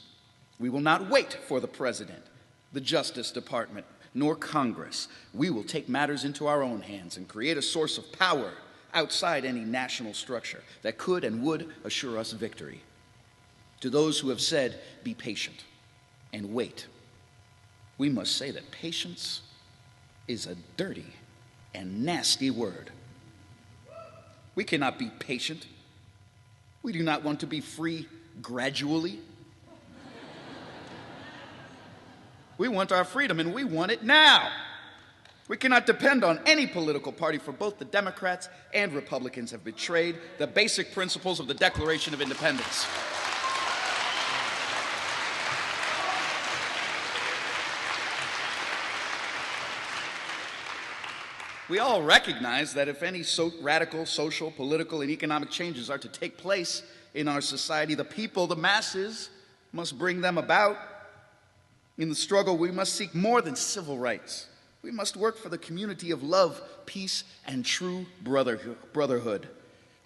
We will not wait for the president, the Justice Department, nor Congress. We will take matters into our own hands and create a source of power outside any national structure that could and would assure us victory. To those who have said, be patient and wait, we must say that patience is a dirty and nasty word. We cannot be patient. We do not want to be free gradually. We want our freedom, and we want it now. We cannot depend on any political party, for both the Democrats and Republicans have betrayed the basic principles of the Declaration of Independence. We all recognize that if any radical social, political, and economic changes are to take place in our society, the people, the masses, must bring them about. In the struggle, we must seek more than civil rights. We must work for the community of love, peace, and true brotherhood.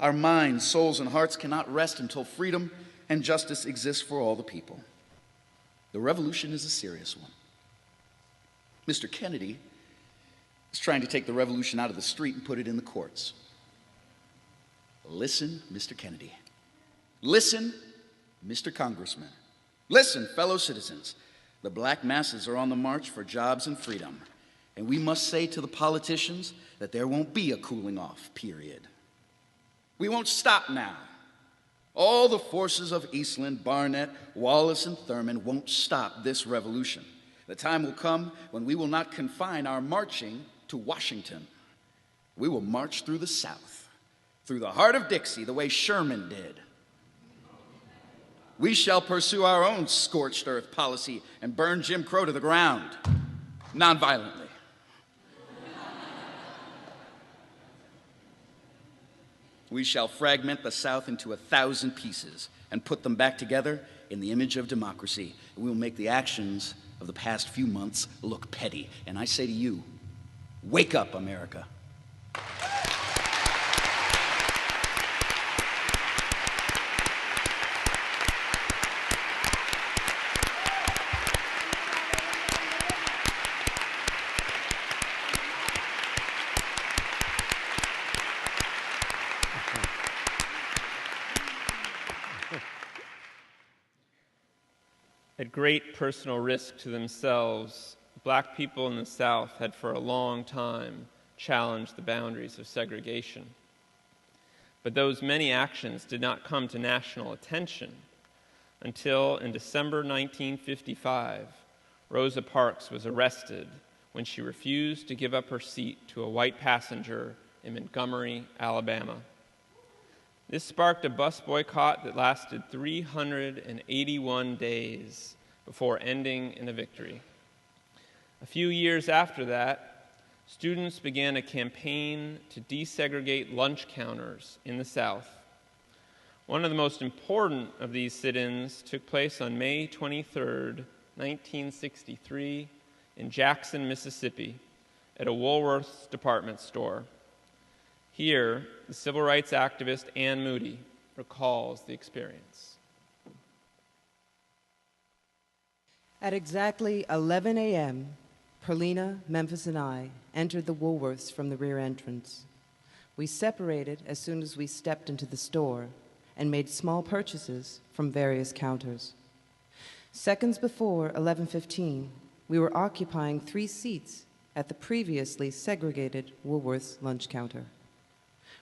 Our minds, souls, and hearts cannot rest until freedom and justice exist for all the people. The revolution is a serious one. Mr. Kennedy is trying to take the revolution out of the street and put it in the courts. Listen, Mr. Kennedy. Listen, Mr. Congressman. Listen, fellow citizens. The black masses are on the march for jobs and freedom, and we must say to the politicians that there won't be a cooling off period. We won't stop now. All the forces of Eastland, Barnett, Wallace, and Thurman won't stop this revolution. The time will come when we will not confine our marching to Washington. We will march through the South, through the heart of Dixie, the way Sherman did. We shall pursue our own scorched earth policy and burn Jim Crow to the ground, nonviolently. We shall fragment the South into 1,000 pieces and put them back together in the image of democracy. We will make the actions of the past few months look petty. And I say to you, wake up, America. At great personal risk to themselves, black people in the South had for a long time challenged the boundaries of segregation. But those many actions did not come to national attention until in December 1955, Rosa Parks was arrested when she refused to give up her seat to a white passenger in Montgomery, Alabama. This sparked a bus boycott that lasted 381 days before ending in a victory. A few years after that, students began a campaign to desegregate lunch counters in the South. One of the most important of these sit-ins took place on May 23, 1963, in Jackson, Mississippi, at a Woolworth's department store. Here, the civil rights activist Anne Moody recalls the experience. At exactly 11 a.m., Perlina, Memphis, and I entered the Woolworths from the rear entrance. We separated as soon as we stepped into the store and made small purchases from various counters. Seconds before 11:15, we were occupying 3 seats at the previously segregated Woolworths lunch counter.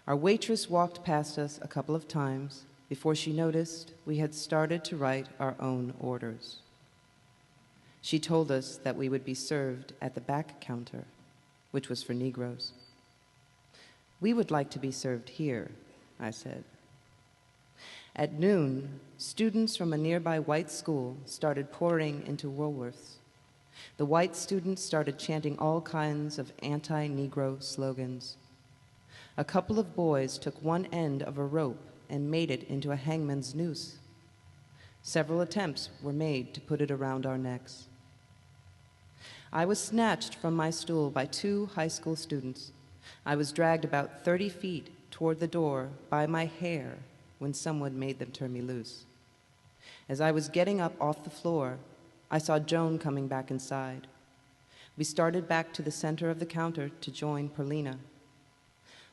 Our waitress walked past us a couple of times before she noticed we had started to write our own orders. She told us that we would be served at the back counter, which was for Negroes. "We would like to be served here," I said. At noon, students from a nearby white school started pouring into Woolworths. The white students started chanting all kinds of anti-Negro slogans. A couple of boys took one end of a rope and made it into a hangman's noose. Several attempts were made to put it around our necks. I was snatched from my stool by 2 high school students. I was dragged about 30 feet toward the door by my hair when someone made them turn me loose. As I was getting up off the floor, I saw Joan coming back inside. We started back to the center of the counter to join Perlina.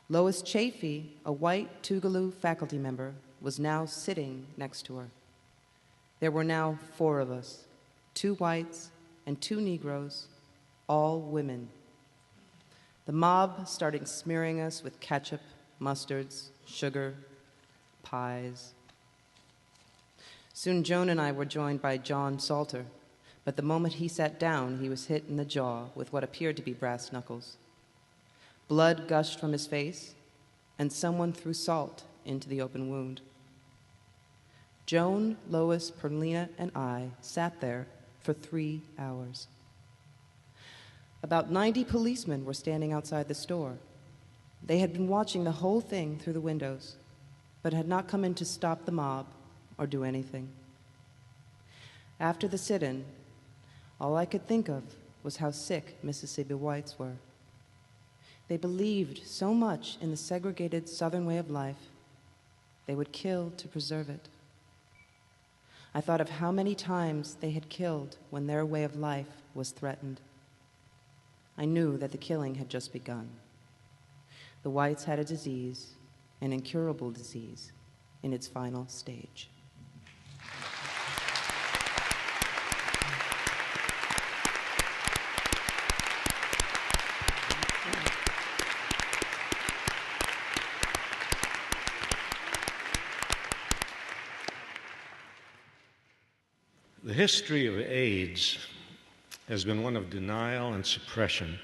Lois Chafee, a white Tougaloo faculty member, was now sitting next to her. There were now 4 of us, 2 whites and 2 Negroes, all women. The mob started smearing us with ketchup, mustards, sugar, pies. Soon Joan and I were joined by John Salter, but the moment he sat down, he was hit in the jaw with what appeared to be brass knuckles. Blood gushed from his face, and someone threw salt into the open wound. Joan, Lois, Perlina, and I sat there for 3 hours. About 90 policemen were standing outside the store. They had been watching the whole thing through the windows, but had not come in to stop the mob or do anything. After the sit-in, all I could think of was how sick Mississippi whites were. They believed so much in the segregated Southern way of life, they would kill to preserve it. I thought of how many times they had killed when their way of life was threatened. I knew that the killing had just begun. The whites had a disease, an incurable disease, in its final stage. The history of AIDS has been one of denial and suppression,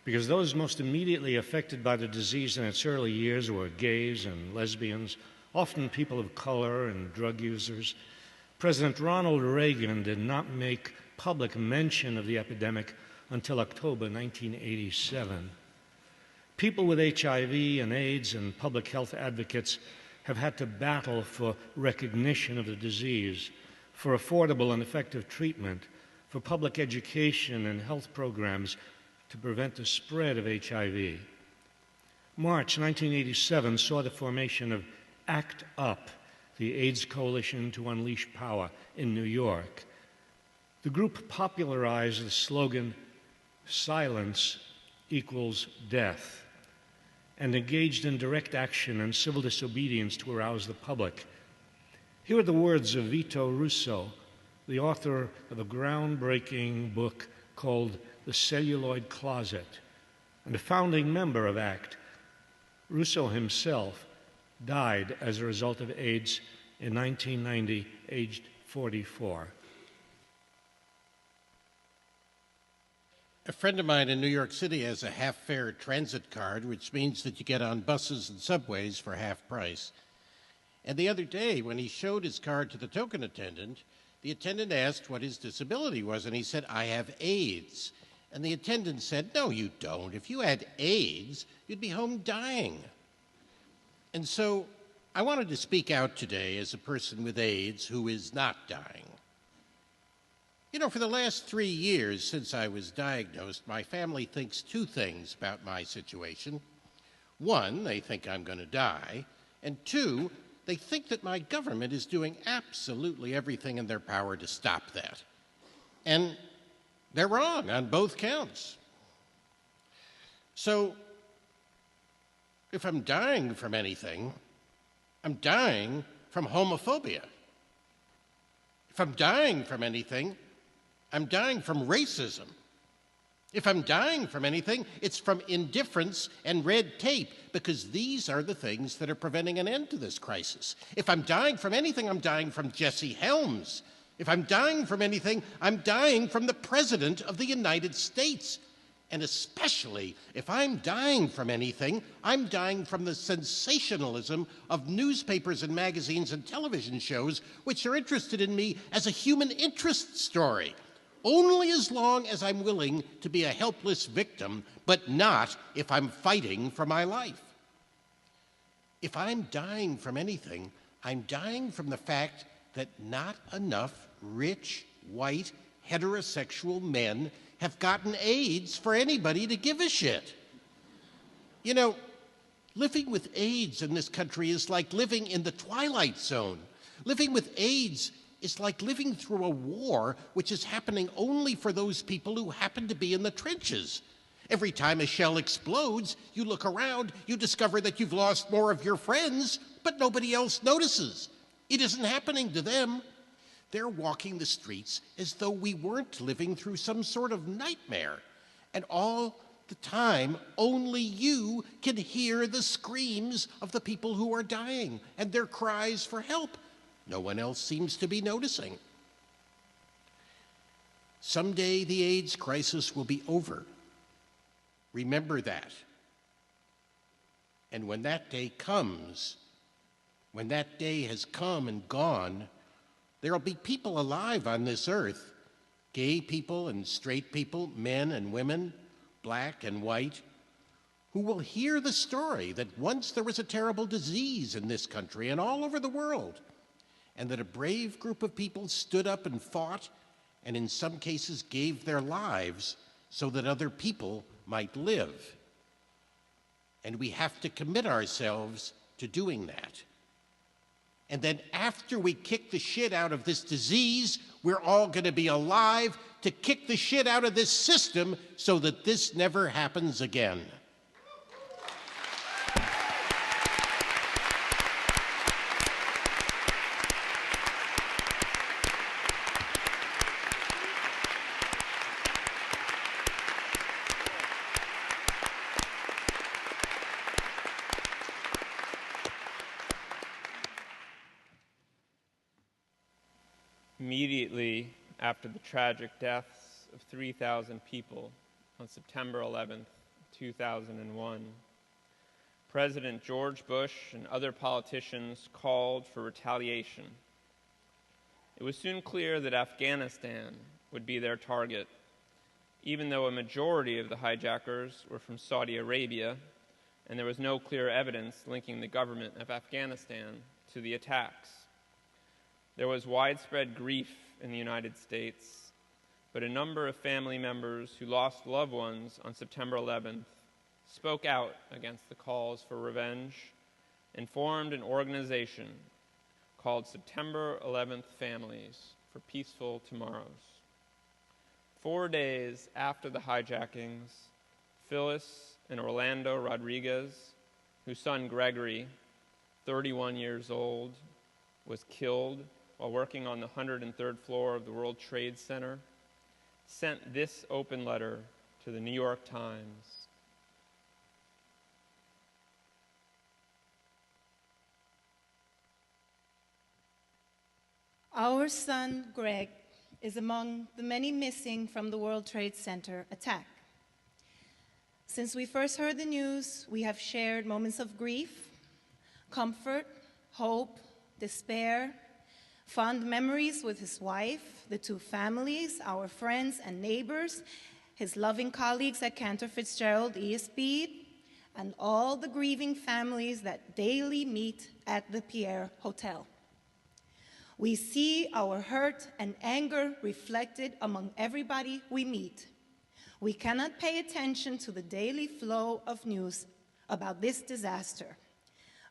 because those most immediately affected by the disease in its early years were gays and lesbians, often people of color and drug users. President Ronald Reagan did not make public mention of the epidemic until October 1987. People with HIV and AIDS and public health advocates have had to battle for recognition of the disease, for affordable and effective treatment, for public education and health programs to prevent the spread of HIV. March 1987 saw the formation of ACT UP, the AIDS Coalition to Unleash Power, in New York. The group popularized the slogan, "Silence equals death," and engaged in direct action and civil disobedience to arouse the public. Here are the words of Vito Russo, the author of a groundbreaking book called The Celluloid Closet, and a founding member of ACT. Russo himself died as a result of AIDS in 1990, aged 44. A friend of mine in New York City has a half-fare transit card, which means that you get on buses and subways for half price. And the other day, when he showed his card to the token attendant, the attendant asked what his disability was, and he said, "I have AIDS." And the attendant said, "No, you don't. If you had AIDS, you'd be home dying." And so I wanted to speak out today as a person with AIDS who is not dying. You know, for the last 3 years since I was diagnosed, my family thinks two things about my situation. One, they think I'm going to die. And two, they think that my government is doing absolutely everything in their power to stop that. And they're wrong on both counts. So, if I'm dying from anything, I'm dying from homophobia. If I'm dying from anything, I'm dying from racism. If I'm dying from anything, it's from indifference and red tape, because these are the things that are preventing an end to this crisis. If I'm dying from anything, I'm dying from Jesse Helms. If I'm dying from anything, I'm dying from the President of the United States. And especially if I'm dying from anything, I'm dying from the sensationalism of newspapers and magazines and television shows which are interested in me as a human interest story, only as long as I'm willing to be a helpless victim, but not if I'm fighting for my life. If I'm dying from anything, I'm dying from the fact that not enough rich, white, heterosexual men have gotten AIDS for anybody to give a shit. You know, living with AIDS in this country is like living in the Twilight Zone. Living with AIDS is like living through a war which is happening only for those people who happen to be in the trenches. Every time a shell explodes, you look around, you discover that you've lost more of your friends, but nobody else notices. It isn't happening to them. They're walking the streets as though we weren't living through some sort of nightmare. And all the time, only you can hear the screams of the people who are dying and their cries for help. No one else seems to be noticing. Someday the AIDS crisis will be over. Remember that. And when that day comes, when that day has come and gone, there will be people alive on this earth, gay people and straight people, men and women, black and white, who will hear the story that once there was a terrible disease in this country and all over the world, and that a brave group of people stood up and fought, and in some cases gave their lives so that other people might live. And we have to commit ourselves to doing that. And then after we kick the shit out of this disease, we're all going to be alive to kick the shit out of this system so that this never happens again. Immediately after the tragic deaths of 3,000 people on September 11th, 2001, President George Bush and other politicians called for retaliation. It was soon clear that Afghanistan would be their target, even though a majority of the hijackers were from Saudi Arabia, and there was no clear evidence linking the government of Afghanistan to the attacks. There was widespread grief in the United States, but a number of family members who lost loved ones on September 11th spoke out against the calls for revenge and formed an organization called September 11th Families for Peaceful Tomorrows. 4 days after the hijackings, Phyllis and Orlando Rodriguez, whose son Gregory, 31 years old, was killed while working on the 103rd floor of the World Trade Center, sent this open letter to the New York Times. Our son, Greg, is among the many missing from the World Trade Center attack. Since we first heard the news, we have shared moments of grief, comfort, hope, despair, fond memories with his wife, the two families, our friends and neighbors, his loving colleagues at Cantor Fitzgerald ESP, and all the grieving families that daily meet at the Pierre Hotel. We see our hurt and anger reflected among everybody we meet. We cannot pay attention to the daily flow of news about this disaster,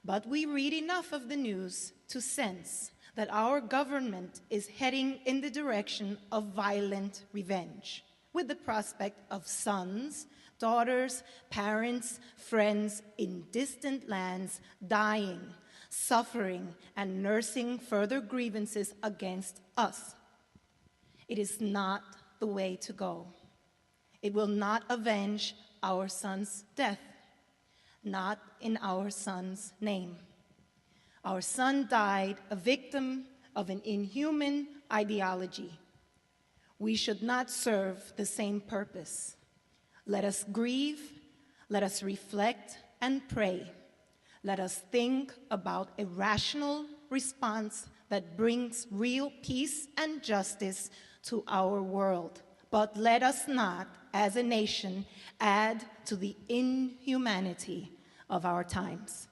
but we read enough of the news to sense that our government is heading in the direction of violent revenge, with the prospect of sons, daughters, parents, friends in distant lands dying, suffering, and nursing further grievances against us. It is not the way to go. It will not avenge our son's death, not in our son's name. Our son died a victim of an inhuman ideology. We should not serve the same purpose. Let us grieve, let us reflect and pray. Let us think about a rational response that brings real peace and justice to our world. But let us not, as a nation, add to the inhumanity of our times.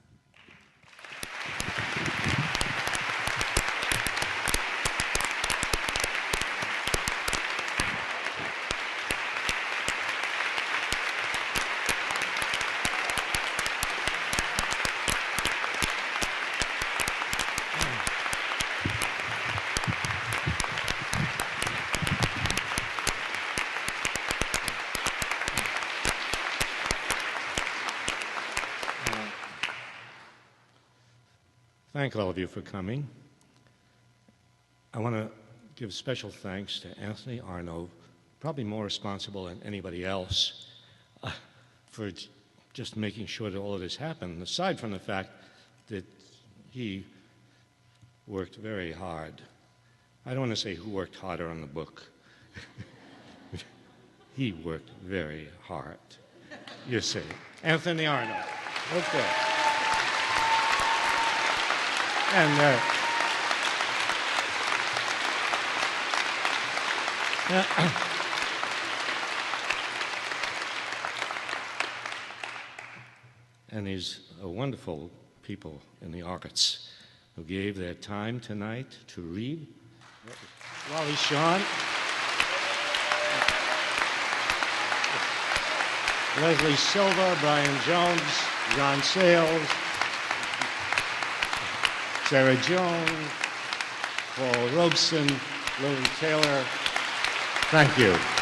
Thank all of you for coming. I want to give special thanks to Anthony Arno, probably more responsible than anybody else, for just making sure that all of this happened, aside from the fact that he worked very hard. I don't want to say who worked harder on the book. He worked very hard. You see. Anthony Arno. Okay. And and these wonderful people in the arts who gave their time tonight to read. Wally Shawn, Leslie Silva, Brian Jones, John Sayles, Sarah Jones, Paul Robeson, Lily Taylor. Thank you.